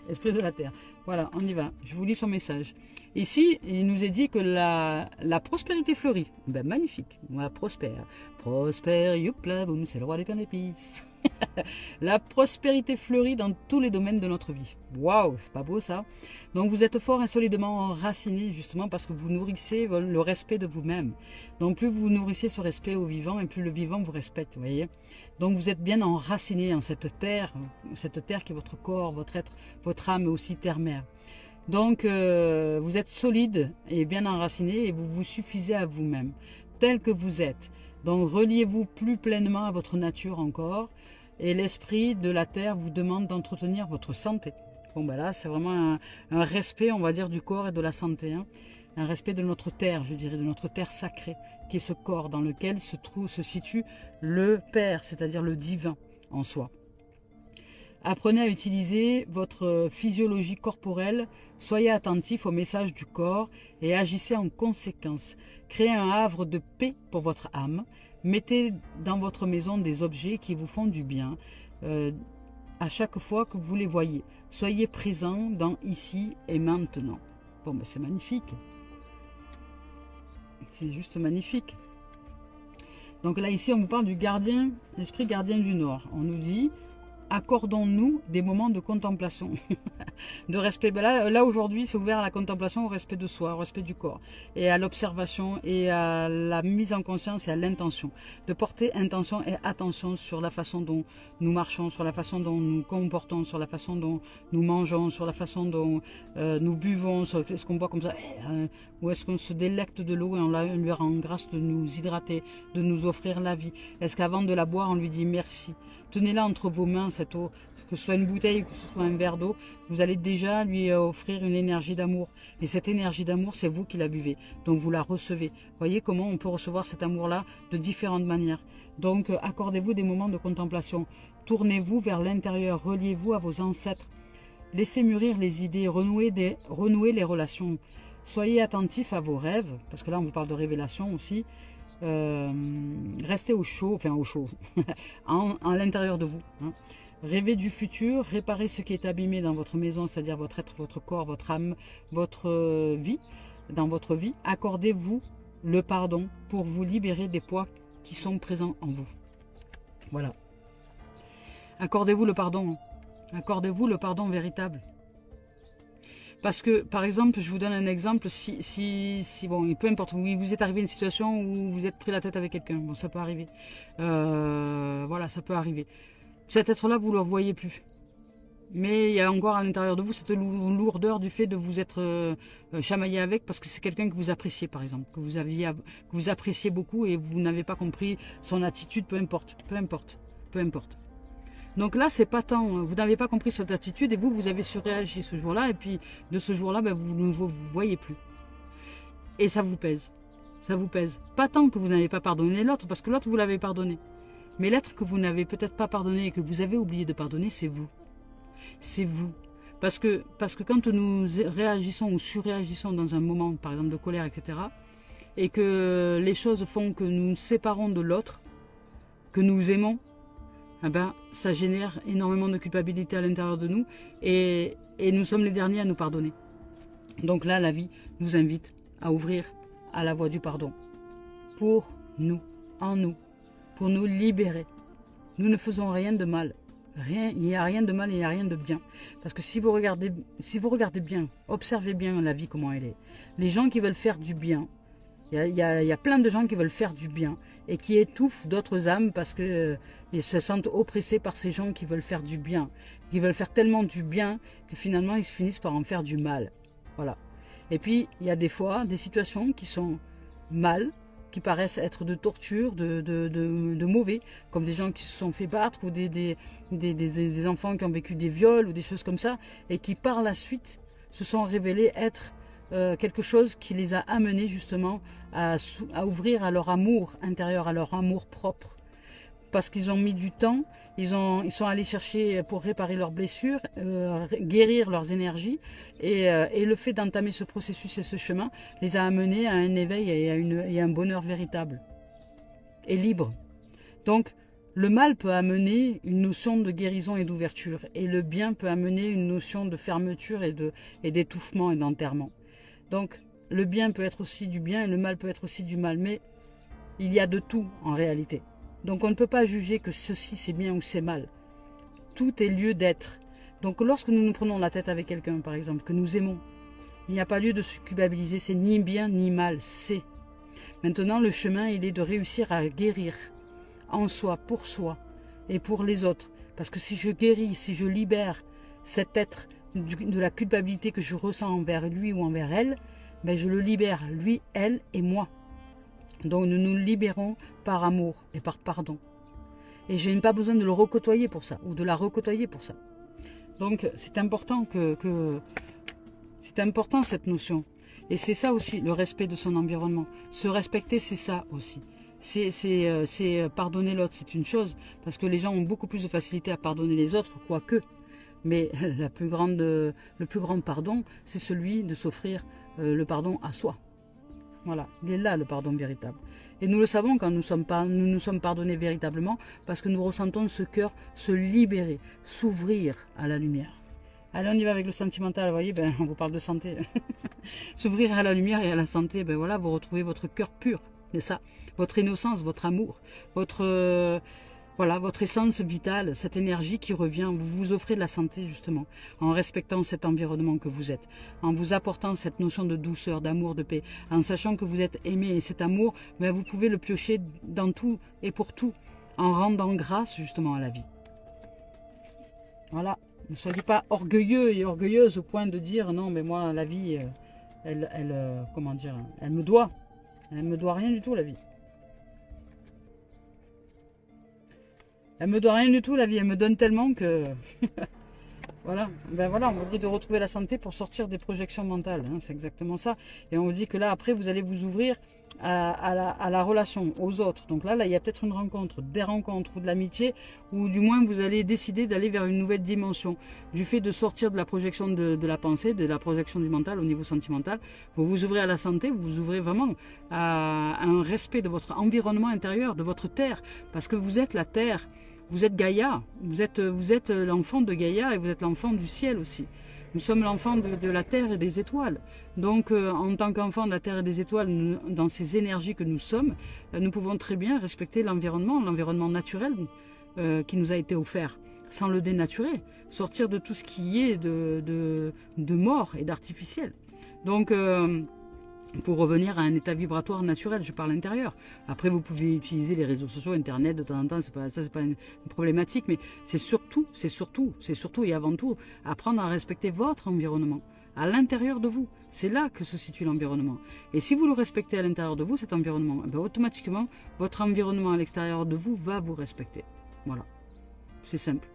Esprit de la terre. Voilà, on y va. Je vous lis son message. Ici, il nous est dit que la prospérité fleurit. Ben, magnifique. Moi, prospère. Prospère, youpla, boum, c'est le roi des pains d'épices. La prospérité fleurit dans tous les domaines de notre vie. Waouh, c'est pas beau ça? Donc vous êtes fort et solidement enraciné justement parce que vous nourrissez le respect de vous-même. Donc plus vous nourrissez ce respect au vivant et plus le vivant vous respecte, vous voyez. Donc vous êtes bien enraciné en cette terre qui est votre corps, votre être, votre âme et aussi terre-mère. Donc vous êtes solide et bien enraciné et vous vous suffisez à vous-même, tel que vous êtes. Donc reliez-vous plus pleinement à votre nature encore. Et l'esprit de la terre vous demande d'entretenir votre santé. Bon ben là c'est vraiment un respect, on va dire, du corps et de la santé. Hein. Un respect de notre terre, je dirais, de notre terre sacrée, qui est ce corps dans lequel se situe le Père, c'est-à-dire le divin en soi. Apprenez à utiliser votre physiologie corporelle, soyez attentif au message du corps et agissez en conséquence. Créez un havre de paix pour votre âme. Mettez dans votre maison des objets qui vous font du bien à chaque fois que vous les voyez. Soyez présent dans ici et maintenant. Bon, ben c'est magnifique. C'est juste magnifique. Donc là, ici, on vous parle du gardien, l'esprit gardien du Nord. On nous dit, accordons-nous des moments de contemplation, de respect. Ben là aujourd'hui, c'est ouvert à la contemplation, au respect de soi, au respect du corps, et à l'observation, et à la mise en conscience et à l'intention. De porter intention et attention sur la façon dont nous marchons, sur la façon dont nous comportons, sur la façon dont nous mangeons, sur la façon dont nous buvons, sur est-ce qu'on boit comme ça, ou est-ce qu'on se délecte de l'eau et on lui rend grâce de nous hydrater, de nous offrir la vie. Est-ce qu'avant de la boire, on lui dit merci? Tenez-la entre vos mains, cette eau, que ce soit une bouteille, que ce soit un verre d'eau, vous allez déjà lui offrir une énergie d'amour. Et cette énergie d'amour, c'est vous qui la buvez. Donc vous la recevez. Voyez comment on peut recevoir cet amour-là de différentes manières. Donc accordez-vous des moments de contemplation. Tournez-vous vers l'intérieur, reliez-vous à vos ancêtres. Laissez mûrir les idées, renouez les relations. Soyez attentifs à vos rêves, parce que là on vous parle de révélation aussi. Restez au chaud, à l'intérieur de vous. Hein. Rêvez du futur, réparez ce qui est abîmé dans votre maison, c'est-à-dire votre être, votre corps, votre âme, votre vie, dans votre vie. Accordez-vous le pardon pour vous libérer des poids qui sont présents en vous. Voilà. Accordez-vous le pardon. Accordez-vous le pardon véritable. Parce que, par exemple, je vous donne un exemple, si bon, peu importe, vous êtes arrivé à une situation où vous êtes pris la tête avec quelqu'un, bon, ça peut arriver, voilà, ça peut arriver. Cet être-là, vous ne le voyez plus. Mais il y a encore à l'intérieur de vous cette lourdeur du fait de vous être chamaillé avec, parce que c'est quelqu'un que vous appréciez, par exemple, que vous appréciez beaucoup et vous n'avez pas compris son attitude, peu importe. Donc là, c'est pas tant, vous n'avez pas compris cette attitude et vous avez surréagi ce jour-là, et puis de ce jour-là, ben, vous ne vous voyez plus. Et ça vous pèse. Ça vous pèse. Pas tant que vous n'avez pas pardonné l'autre, parce que l'autre, vous l'avez pardonné. Mais l'être que vous n'avez peut-être pas pardonné et que vous avez oublié de pardonner, c'est vous. C'est vous. Parce que quand nous réagissons ou surréagissons dans un moment, par exemple de colère, etc., et que les choses font que nous nous séparons de l'autre, que nous aimons, eh ben, ça génère énormément de culpabilité à l'intérieur de nous et nous sommes les derniers à nous pardonner. Donc là, la vie nous invite à ouvrir à la voie du pardon. Pour nous, en nous, pour nous libérer. Nous ne faisons rien de mal. Rien, il n'y a rien de mal et il n'y a rien de bien. Parce que si vous regardez bien, observez bien la vie, comment elle est. Les gens qui veulent faire du bien, Il y a plein de gens qui veulent faire du bien et qui étouffent d'autres âmes parce que ils se sentent oppressés par ces gens qui veulent faire du bien, qui veulent faire tellement du bien que finalement ils finissent par en faire du mal. Voilà. Et puis il y a des fois des situations qui sont mal, qui paraissent être de torture, de mauvais, comme des gens qui se sont fait battre ou des enfants qui ont vécu des viols ou des choses comme ça, et qui par la suite se sont révélés être quelque chose qui les a amenés justement à ouvrir à leur amour intérieur, à leur amour propre. Parce qu'ils ont mis du temps, ils sont allés chercher pour réparer leurs blessures, guérir leurs énergies, et le fait d'entamer ce processus et ce chemin les a amenés à un éveil et à un bonheur véritable et libre. Donc, le mal peut amener une notion de guérison et d'ouverture, et le bien peut amener une notion de fermeture et d'étouffement et d'enterrement. Donc, le bien peut être aussi du bien et le mal peut être aussi du mal, mais il y a de tout en réalité. Donc on ne peut pas juger que ceci c'est bien ou c'est mal. Tout est lieu d'être. Donc lorsque nous nous prenons la tête avec quelqu'un, par exemple, que nous aimons, il n'y a pas lieu de se culpabiliser, c'est ni bien ni mal, c'est. Maintenant le chemin il est de réussir à guérir en soi, pour soi et pour les autres. Parce que si je guéris, si je libère cet être de la culpabilité que je ressens envers lui ou envers elle, ben je le libère, lui, elle et moi. Donc nous nous libérons par amour et par pardon. Et je n'ai pas besoin de le recôtoyer pour ça, ou de la recôtoyer pour ça. Donc c'est important c'est important cette notion. Et c'est ça aussi, le respect de son environnement. Se respecter, c'est ça aussi. C'est pardonner l'autre, c'est une chose, parce que les gens ont beaucoup plus de facilité à pardonner les autres, quoique. Mais le plus grand pardon, c'est celui de s'offrir le pardon à soi. Voilà, il est là le pardon véritable. Et nous le savons quand nous nous sommes pardonnés véritablement, parce que nous ressentons ce cœur se libérer, s'ouvrir à la lumière. Allez, on y va avec le sentimental, vous voyez, ben, on vous parle de santé. S'ouvrir à la lumière et à la santé, ben voilà, vous retrouvez votre cœur pur, c'est ça, votre innocence, votre amour, voilà, votre essence vitale, cette énergie qui revient, vous vous offrez de la santé justement, en respectant cet environnement que vous êtes, en vous apportant cette notion de douceur, d'amour, de paix, en sachant que vous êtes aimé et cet amour, ben vous pouvez le piocher dans tout et pour tout, en rendant grâce justement à la vie. Voilà, ne soyez pas orgueilleux et orgueilleuse au point de dire non mais moi la vie, comment dire, elle me doit rien du tout la vie. Elle me doit rien du tout la vie, elle me donne tellement que voilà, ben voilà, on vous dit de retrouver la santé pour sortir des projections mentales, hein, c'est exactement ça. Et on vous dit que là après vous allez vous ouvrir à la relation, aux autres. Donc là il y a peut-être une rencontre, des rencontres ou de l'amitié, ou du moins vous allez décider d'aller vers une nouvelle dimension. Du fait de sortir de la projection de la pensée, de la projection du mental au niveau sentimental, vous vous ouvrez à la santé, vous vous ouvrez vraiment à un respect de votre environnement intérieur, de votre terre, parce que vous êtes la terre. Vous êtes Gaïa, vous êtes l'enfant de Gaïa et vous êtes l'enfant du ciel aussi. Nous sommes l'enfant de la terre et des étoiles. Donc en tant qu'enfant de la terre et des étoiles, dans ces énergies que nous sommes, nous pouvons très bien respecter l'environnement naturel qui nous a été offert, sans le dénaturer, sortir de tout ce qui est de mort et d'artificiel. Donc pour revenir à un état vibratoire naturel, je parle intérieur. Après, vous pouvez utiliser les réseaux sociaux, Internet de temps en temps, c'est pas une problématique, mais c'est surtout et avant tout apprendre à respecter votre environnement à l'intérieur de vous. C'est là que se situe l'environnement. Et si vous le respectez à l'intérieur de vous, cet environnement, ben automatiquement, votre environnement à l'extérieur de vous va vous respecter. Voilà, c'est simple,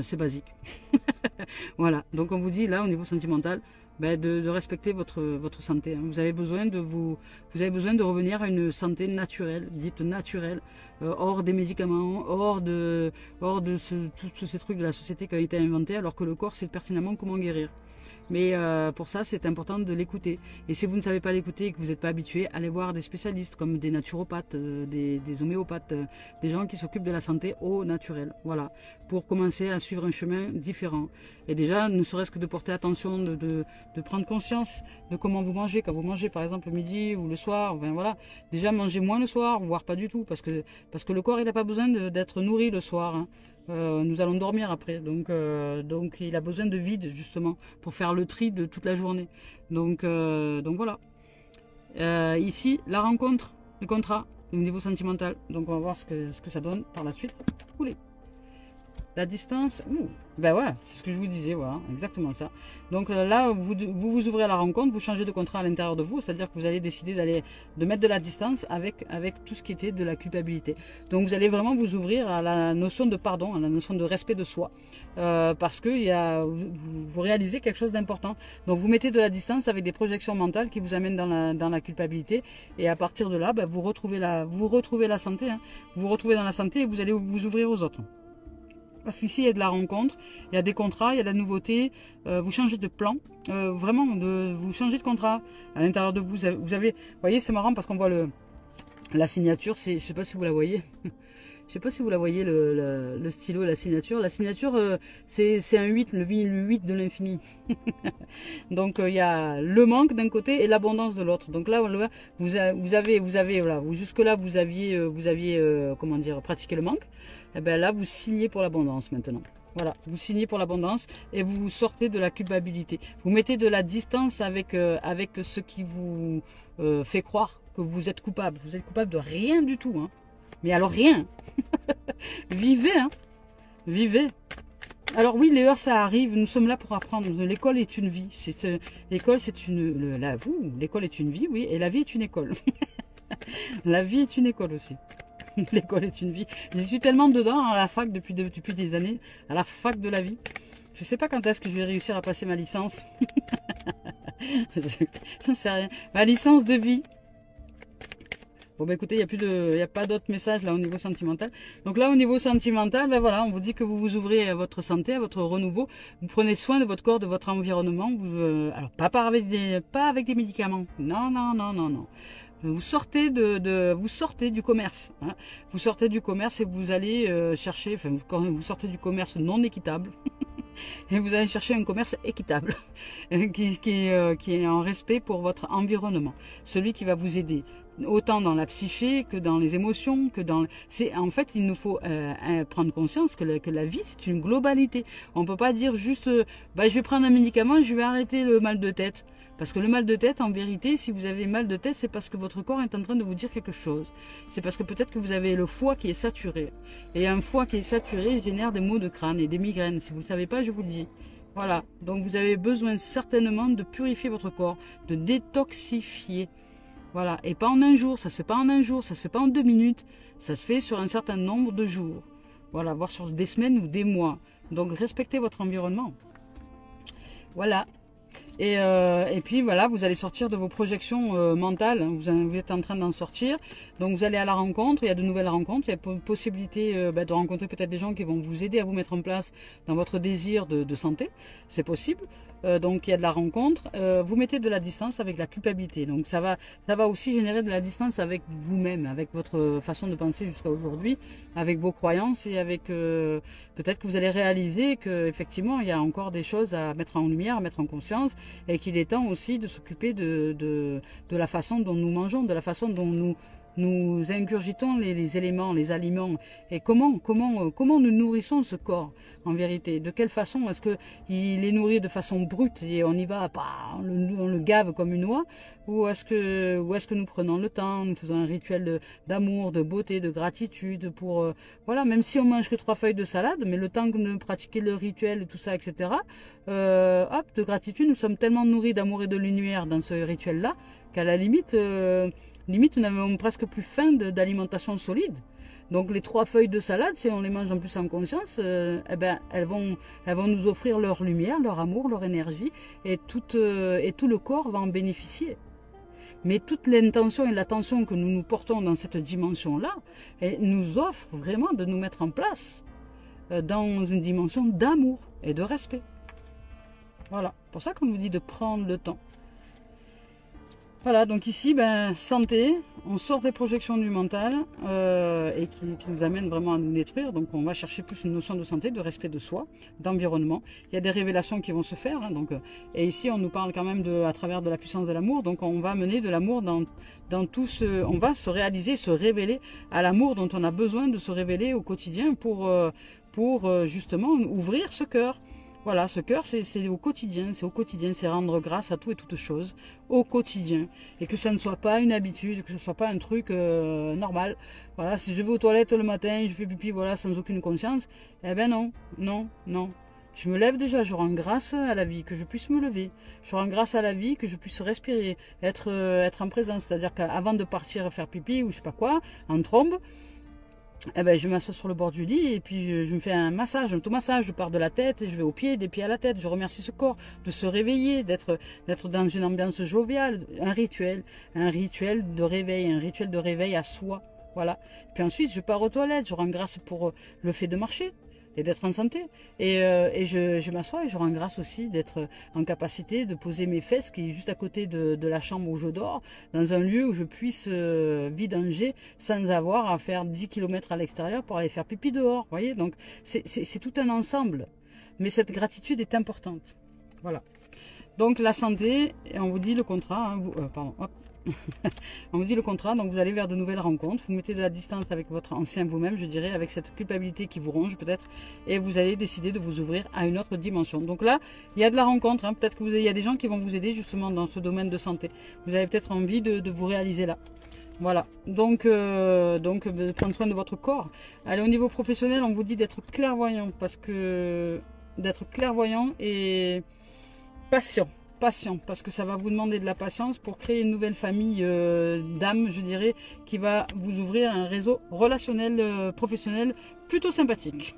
c'est basique. Voilà, donc on vous dit là au niveau sentimental, ben de respecter votre santé. Hein. Vous avez besoin de revenir à une santé naturelle, dite naturelle, hors des médicaments, hors de tous ces trucs de la société qui ont été inventés, alors que le corps sait pertinemment comment guérir. Mais pour ça, c'est important de l'écouter. Et si vous ne savez pas l'écouter et que vous n'êtes pas habitué, allez voir des spécialistes comme des naturopathes, des homéopathes, des gens qui s'occupent de la santé au naturel. Voilà, pour commencer à suivre un chemin différent. Et déjà, ne serait-ce que de porter attention, de prendre conscience de comment vous mangez. Quand vous mangez par exemple le midi ou le soir, ben voilà, déjà mangez moins le soir, voire pas du tout, parce que le corps il n'a pas besoin d'être nourri le soir. Hein. Nous allons dormir après, donc il a besoin de vide justement pour faire le tri de toute la journée. Donc voilà. Ici, la rencontre, le contrat, au niveau sentimental. Donc on va voir ce que ça donne par la suite. Oulé. La distance, ben ouais, c'est ce que je vous disais, voilà, exactement ça. Donc là, vous ouvrez à la rencontre, vous changez de contrat à l'intérieur de vous, c'est-à-dire que vous allez décider de mettre de la distance avec tout ce qui était de la culpabilité. Donc vous allez vraiment vous ouvrir à la notion de pardon, à la notion de respect de soi, parce que vous réalisez quelque chose d'important. Donc vous mettez de la distance avec des projections mentales qui vous amènent dans la culpabilité, et à partir de là, ben, vous retrouvez la santé, hein. Vous vous retrouvez dans la santé et vous allez vous ouvrir aux autres. Parce qu'ici, il y a de la rencontre, il y a des contrats, il y a de la nouveauté, vous changez de plan, vraiment, vous changez de contrat. À l'intérieur de vous, vous avez, vous voyez, c'est marrant parce qu'on voit la signature, je ne sais pas si vous la voyez. Je ne sais pas si vous la voyez, le stylo et la signature. La signature, c'est un 8, le 8 de l'infini. Donc, il y a le manque d'un côté et l'abondance de l'autre. Donc là, vous avez, voilà, jusque-là, vous aviez comment dire, pratiqué le manque. Et bien là, vous signez pour l'abondance maintenant. Voilà, vous signez pour l'abondance et vous sortez de la culpabilité. Vous mettez de la distance avec ce qui vous fait croire que vous êtes coupable. Vous êtes coupable de rien du tout, hein. Mais alors rien. Vivez, hein. Vivez. Alors oui, les heures, ça arrive. Nous sommes là pour apprendre. L'école est une vie. L'école, c'est l'école est une vie, oui. Et la vie est une école. La vie est une école aussi. L'école est une vie. Je suis tellement dedans à la fac depuis des années. À la fac de la vie. Je ne sais pas quand est-ce que je vais réussir à passer ma licence. Je ne sais rien. Ma licence de vie. Bon ben écoutez, il n'y a pas d'autres messages là au niveau sentimental. Donc là au niveau sentimental, ben voilà, on vous dit que vous vous ouvrez à votre santé, à votre renouveau. Vous prenez soin de votre corps, de votre environnement. Alors pas avec des médicaments. Non, non, non, non, non. Vous sortez vous sortez du commerce. Hein. Vous sortez du commerce et vous allez chercher, enfin vous sortez du commerce non équitable. Et vous allez chercher un commerce équitable qui est en respect pour votre environnement, celui qui va vous aider autant dans la psyché que dans les émotions, en fait il nous faut prendre conscience que la vie c'est une globalité. On peut pas dire juste je vais prendre un médicament, je vais arrêter le mal de tête. Parce que le mal de tête, en vérité, si vous avez mal de tête, c'est parce que votre corps est en train de vous dire quelque chose. C'est parce que peut-être que vous avez le foie qui est saturé. Et un foie qui est saturé génère des maux de crâne et des migraines. Si vous ne le savez pas, je vous le dis. Voilà. Donc vous avez besoin certainement de purifier votre corps, de détoxifier. Voilà. Et pas en un jour. Ça se fait pas en un jour. Ça se fait pas en 2 minutes. Ça se fait sur un certain nombre de jours. Voilà. Voire sur des semaines ou des mois. Donc respectez votre environnement. Voilà. Et puis voilà, vous allez sortir de vos projections mentales, vous êtes en train d'en sortir, donc vous allez à la rencontre, il y a de nouvelles rencontres, il y a possibilité de rencontrer peut-être des gens qui vont vous aider à vous mettre en place dans votre désir de santé, c'est possible, donc il y a de la rencontre, vous mettez de la distance avec la culpabilité, donc ça va aussi générer de la distance avec vous-même, avec votre façon de penser jusqu'à aujourd'hui, avec vos croyances et avec peut-être que vous allez réaliser qu'effectivement il y a encore des choses à mettre en lumière, à mettre en conscience, et qu'il est temps aussi de s'occuper de la façon dont nous mangeons, de la façon dont nous ingurgitons les éléments, les aliments, et comment nous nourrissons ce corps en vérité. De quelle façon est-ce qu'il est nourri de façon brute et on y va, on le gave comme une oie, ou est-ce que nous prenons le temps, nous faisons un rituel d'amour, de beauté, de gratitude pour voilà, même si on mange que 3 feuilles de salade, mais le temps que nous pratiquons le rituel, tout ça, etc. De gratitude, nous sommes tellement nourris d'amour et de lumière dans ce rituel-là qu'à la limite, nous n'avons presque plus faim d'alimentation solide. Donc les 3 feuilles de salade, si on les mange en plus en conscience, elles vont nous offrir leur lumière, leur amour, leur énergie, et tout le corps va en bénéficier. Mais toute l'intention et l'attention que nous portons dans cette dimension-là, nous offre vraiment de nous mettre en place dans une dimension d'amour et de respect. Voilà, c'est pour ça qu'on nous dit de prendre le temps. Voilà, donc ici, santé, on sort des projections du mental et qui nous amènent vraiment à nous détruire. Donc on va chercher plus une notion de santé, de respect de soi, d'environnement. Il y a des révélations qui vont se faire. Hein, et ici, on nous parle quand même à travers de la puissance de l'amour. Donc on va mener de l'amour dans tout ce... On va se réaliser, se révéler à l'amour dont on a besoin de se révéler au quotidien pour justement ouvrir ce cœur. Voilà, ce cœur, c'est au quotidien, c'est rendre grâce à tout et toutes choses au quotidien. Et que ça ne soit pas une habitude, que ce ne soit pas un truc normal. Voilà, si je vais aux toilettes le matin, je fais pipi, voilà, sans aucune conscience, eh ben non, non, non. Je me lève déjà, je rends grâce à la vie, que je puisse me lever. Je rends grâce à la vie, que je puisse respirer, être en présence. C'est-à-dire qu'avant de partir faire pipi ou je sais pas quoi, en trombe, eh ben, je m'assois sur le bord du lit et puis je me fais un massage, un massage. Je pars de la tête et je vais aux pieds, des pieds à la tête. Je remercie ce corps de se réveiller, d'être dans une ambiance joviale, un rituel de réveil, un rituel de réveil à soi. Voilà. Puis ensuite, je pars aux toilettes, je rends grâce pour le fait de marcher et d'être en santé. Et je m'assois et je rends grâce aussi d'être en capacité de poser mes fesses, qui est juste à côté de la chambre où je dors, dans un lieu où je puisse vidanger sans avoir à faire 10 km à l'extérieur pour aller faire pipi dehors. Vous voyez, donc c'est tout un ensemble. Mais cette gratitude est importante. Voilà. Donc la santé, et on vous dit le contrat, hein, pardon, hop. On vous dit le contrat, donc vous allez vers de nouvelles rencontres, vous mettez de la distance avec votre ancien vous-même, je dirais, avec cette culpabilité qui vous ronge peut-être, et vous allez décider de vous ouvrir à une autre dimension. Donc là, il y a de la rencontre, hein, peut-être qu'il y a des gens qui vont vous aider justement dans ce domaine de santé. Vous avez peut-être envie de vous réaliser là. Voilà, donc de prendre soin de votre corps. Allez, au niveau professionnel, on vous dit d'être clairvoyant, parce que d'être clairvoyant et patient. Parce que ça va vous demander de la patience pour créer une nouvelle famille d'âmes, je dirais, qui va vous ouvrir un réseau relationnel, professionnel plutôt sympathique.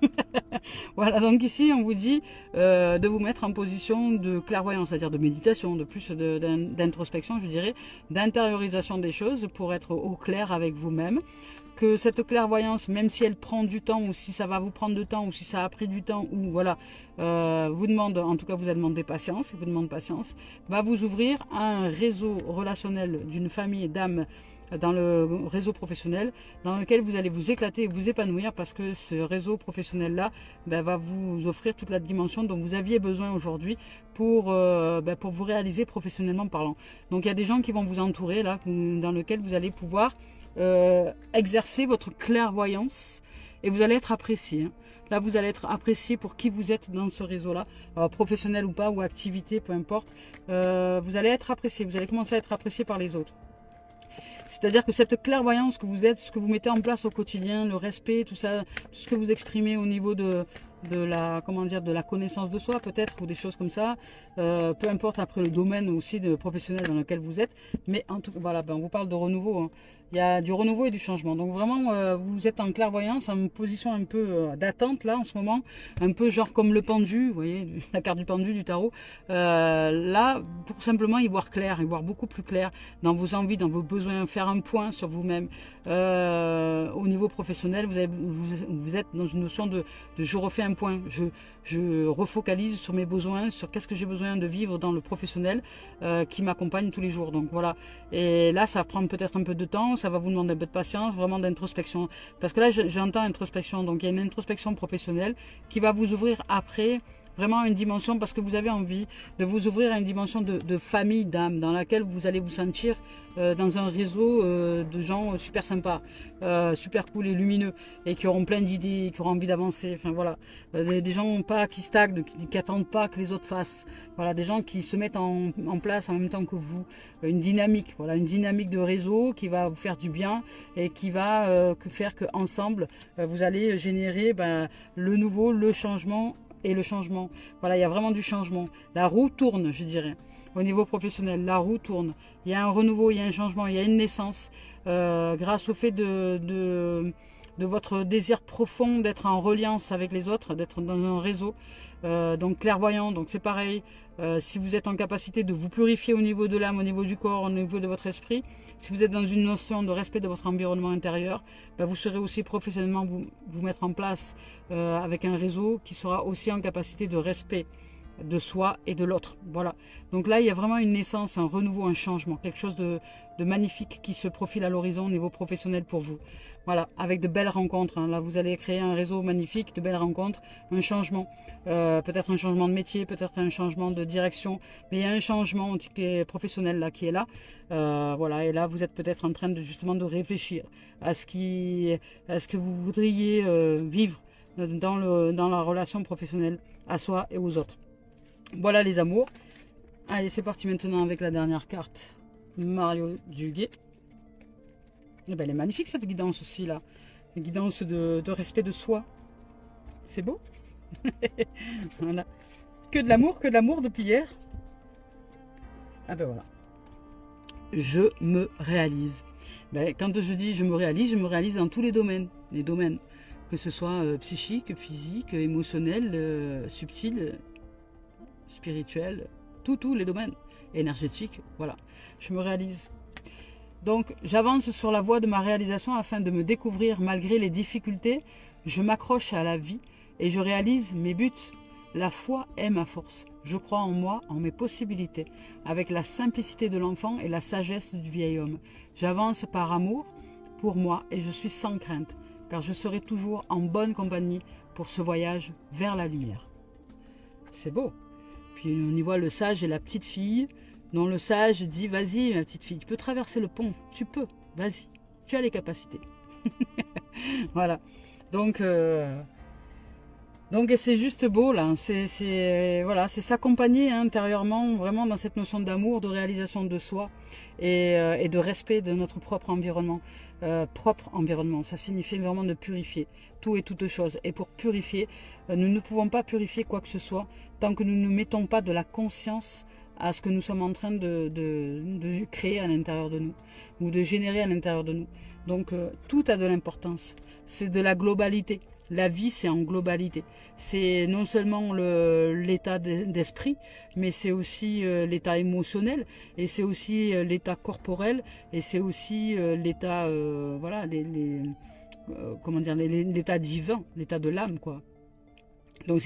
Voilà, donc ici on vous dit de vous mettre en position de clairvoyance, c'est-à-dire de méditation, de plus d'introspection, je dirais, d'intériorisation des choses pour être au clair avec vous-même. Que cette clairvoyance, même si elle prend du temps, ou si ça va vous prendre du temps, ou si ça a pris du temps, ou voilà, vous demande, en tout cas vous a demandé patience, va vous ouvrir à un réseau relationnel d'une famille d'âmes dans le réseau professionnel, dans lequel vous allez vous éclater et vous épanouir, parce que ce réseau professionnel-là va vous offrir toute la dimension dont vous aviez besoin aujourd'hui pour vous réaliser professionnellement parlant. Donc il y a des gens qui vont vous entourer là, dans lequel vous allez pouvoir exercer votre clairvoyance et vous allez être apprécié. Hein. Là, vous allez être apprécié pour qui vous êtes dans ce réseau-là, professionnel ou pas, ou activité, peu importe. Vous allez être apprécié, vous allez commencer à être apprécié par les autres. C'est-à-dire que cette clairvoyance que vous êtes, ce que vous mettez en place au quotidien, le respect, tout ça, tout ce que vous exprimez au niveau de la connaissance de soi peut-être, ou des choses comme ça, peu importe après le domaine aussi de professionnel dans lequel vous êtes, mais en tout cas voilà, on vous parle de renouveau, hein. Il y a du renouveau et du changement, donc vraiment vous êtes en clairvoyance, en position un peu d'attente là en ce moment, un peu genre comme le pendu, vous voyez la carte du pendu du tarot, là pour simplement y voir clair, y voir beaucoup plus clair dans vos envies, dans vos besoins, faire un point sur vous-même. Au niveau professionnel, vous êtes dans une notion de je refais un point, je refocalise sur mes besoins, sur qu'est-ce que j'ai besoin de vivre dans le professionnel qui m'accompagne tous les jours. Donc voilà, et là ça prend peut-être un peu de temps, ça va vous demander un peu de patience, vraiment d'introspection, parce que là j'entends introspection, donc il y a une introspection professionnelle qui va vous ouvrir après vraiment une dimension, parce que vous avez envie de vous ouvrir à une dimension de famille d'âme, dans laquelle vous allez vous sentir dans un réseau de gens super sympas, super cool et lumineux, et qui auront plein d'idées, qui auront envie d'avancer, enfin voilà, des gens pas qui stagnent, qui attendent pas que les autres fassent, voilà, des gens qui se mettent en place en même temps que vous, une dynamique, voilà, une dynamique de réseau qui va vous faire du bien, et qui va faire qu'ensemble, vous allez générer le nouveau, le changement, et le changement. Voilà, il y a vraiment du changement. La roue tourne, je dirais. Au niveau professionnel, la roue tourne. Il y a un renouveau, il y a un changement, il y a une naissance. Grâce au fait de votre désir profond d'être en reliance avec les autres, d'être dans un réseau. Donc clairvoyant, donc c'est pareil. Si vous êtes en capacité de vous purifier au niveau de l'âme, au niveau du corps, au niveau de votre esprit, si vous êtes dans une notion de respect de votre environnement intérieur, vous serez aussi professionnellement vous mettre en place avec un réseau qui sera aussi en capacité de respect de soi et de l'autre. Voilà. Donc là, il y a vraiment une naissance, un renouveau, un changement, quelque chose de magnifique qui se profile à l'horizon au niveau professionnel pour vous. Voilà, avec de belles rencontres. Hein. Là, vous allez créer un réseau magnifique, de belles rencontres, un changement, peut-être un changement de métier, peut-être un changement de direction, mais il y a un changement qui est professionnel là, qui est là. Voilà, et là, vous êtes peut-être en train de justement de réfléchir à ce que vous voudriez vivre dans la relation professionnelle à soi et aux autres. Voilà les amours. Allez, c'est parti maintenant avec la dernière carte. Mario Duguay. Eh ben, elle est magnifique cette guidance aussi là. Une guidance de respect de soi. C'est beau. Voilà. Que de l'amour depuis hier. Ah ben voilà. Je me réalise. Ben, quand je dis je me réalise dans tous les domaines. Les domaines. Que ce soit psychique, physique, émotionnel, subtil, spirituel. Tous les domaines. Énergétique. Voilà. Je me réalise. Donc, j'avance sur la voie de ma réalisation afin de me découvrir malgré les difficultés. Je m'accroche à la vie et je réalise mes buts. La foi est ma force. Je crois en moi, en mes possibilités, avec la simplicité de l'enfant et la sagesse du vieil homme. J'avance par amour pour moi et je suis sans crainte, car je serai toujours en bonne compagnie pour ce voyage vers la lumière. C'est beau. Puis on y voit le sage et la petite fille. Non, le sage dit, vas-y ma petite fille, tu peux traverser le pont, tu peux, vas-y, tu as les capacités. Voilà, donc c'est juste beau là, voilà, c'est s'accompagner intérieurement, vraiment dans cette notion d'amour, de réalisation de soi et de respect de notre propre environnement. Propre environnement, ça signifie vraiment de purifier tout et toutes choses. Et pour purifier, nous ne pouvons pas purifier quoi que ce soit tant que nous ne mettons pas de la conscience à ce que nous sommes en train de créer à l'intérieur de nous, ou de générer à l'intérieur de nous. Donc tout a de l'importance, c'est de la globalité. La vie, c'est en globalité. C'est non seulement l'état d'esprit, mais c'est aussi l'état émotionnel, et c'est aussi l'état corporel, et c'est aussi l'état, voilà, comment dire, l'état divin, l'état de l'âme, quoi. Donc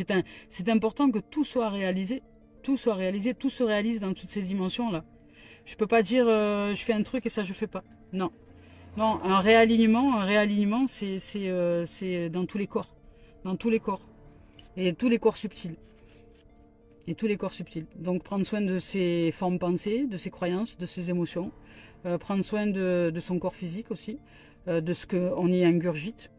c'est important que tout soit réalisé. Tout soit réalisé, tout se réalise dans toutes ces dimensions-là. Je peux pas dire je fais un truc et ça je fais pas. Non. Non, un réalignement, c'est dans tous les corps. Dans tous les corps. Et tous les corps subtils. Et tous les corps subtils. Donc prendre soin de ses formes pensées, de ses croyances, de ses émotions. Prendre soin de son corps physique aussi. De ce qu'on y ingurgite.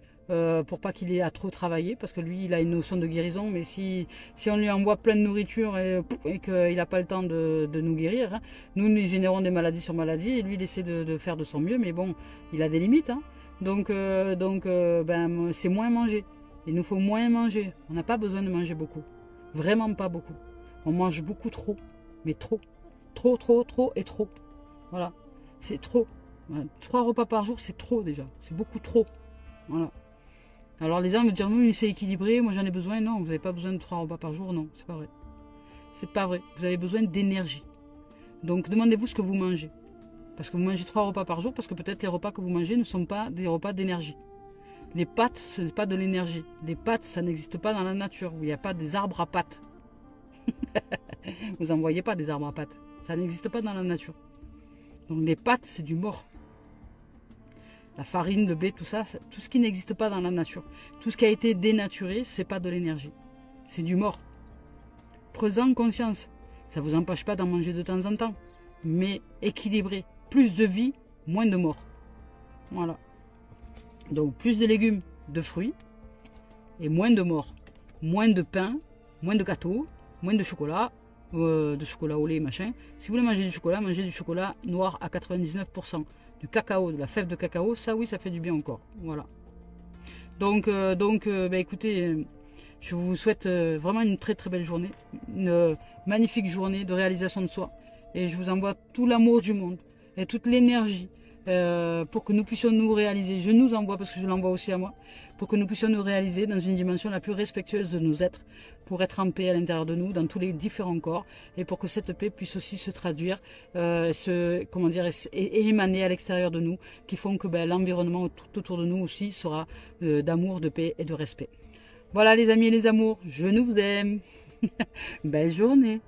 Pour pas qu'il ait à trop travailler, parce que lui il a une notion de guérison, mais si on lui envoie plein de nourriture et qu'il n'a pas le temps de nous guérir, hein, nous générons des maladies sur maladies, et lui il essaie de faire de son mieux, mais bon, il a des limites, hein. Donc c'est moins manger, il nous faut moins manger, on n'a pas besoin de manger beaucoup, vraiment pas beaucoup, on mange beaucoup trop, mais trop et trop, voilà, c'est trop, voilà. 3 repas par jour c'est trop déjà, c'est beaucoup trop, voilà. Alors les gens me disent oui, c'est équilibré, moi j'en ai besoin. Non, vous n'avez pas besoin de 3 repas par jour, non, c'est pas vrai. C'est pas vrai. Vous avez besoin d'énergie. Donc demandez-vous ce que vous mangez. Parce que vous mangez 3 repas par jour, parce que peut-être les repas que vous mangez ne sont pas des repas d'énergie. Les pâtes, ce n'est pas de l'énergie. Les pâtes, ça n'existe pas dans la nature. Il n'y a pas des arbres à pâtes. Vous n'en voyez pas des arbres à pâtes. Ça n'existe pas dans la nature. Donc les pâtes, c'est du mort. La farine, le blé, tout ça, tout ce qui n'existe pas dans la nature. Tout ce qui a été dénaturé, c'est pas de l'énergie. C'est du mort. Prenez-en conscience. Ça ne vous empêche pas d'en manger de temps en temps. Mais équilibré. Plus de vie, moins de mort. Voilà. Donc plus de légumes, de fruits. Et moins de morts. Moins de pain, moins de gâteaux, moins de chocolat au lait, machin. Si vous voulez manger du chocolat, mangez du chocolat noir à 99%. Du cacao, de la fève de cacao, ça oui, ça fait du bien encore. Voilà. Donc écoutez, je vous souhaite vraiment une très très belle journée, une magnifique journée de réalisation de soi. Et je vous envoie tout l'amour du monde et toute l'énergie pour que nous puissions nous réaliser. Je nous envoie, parce que je l'envoie aussi à moi, pour que nous puissions nous réaliser dans une dimension la plus respectueuse de nos êtres, pour être en paix à l'intérieur de nous, dans tous les différents corps, et pour que cette paix puisse aussi se traduire, et émaner à l'extérieur de nous, qui font que l'environnement tout autour de nous aussi sera d'amour, de paix et de respect. Voilà les amis et les amours, je nous aime. Belle journée.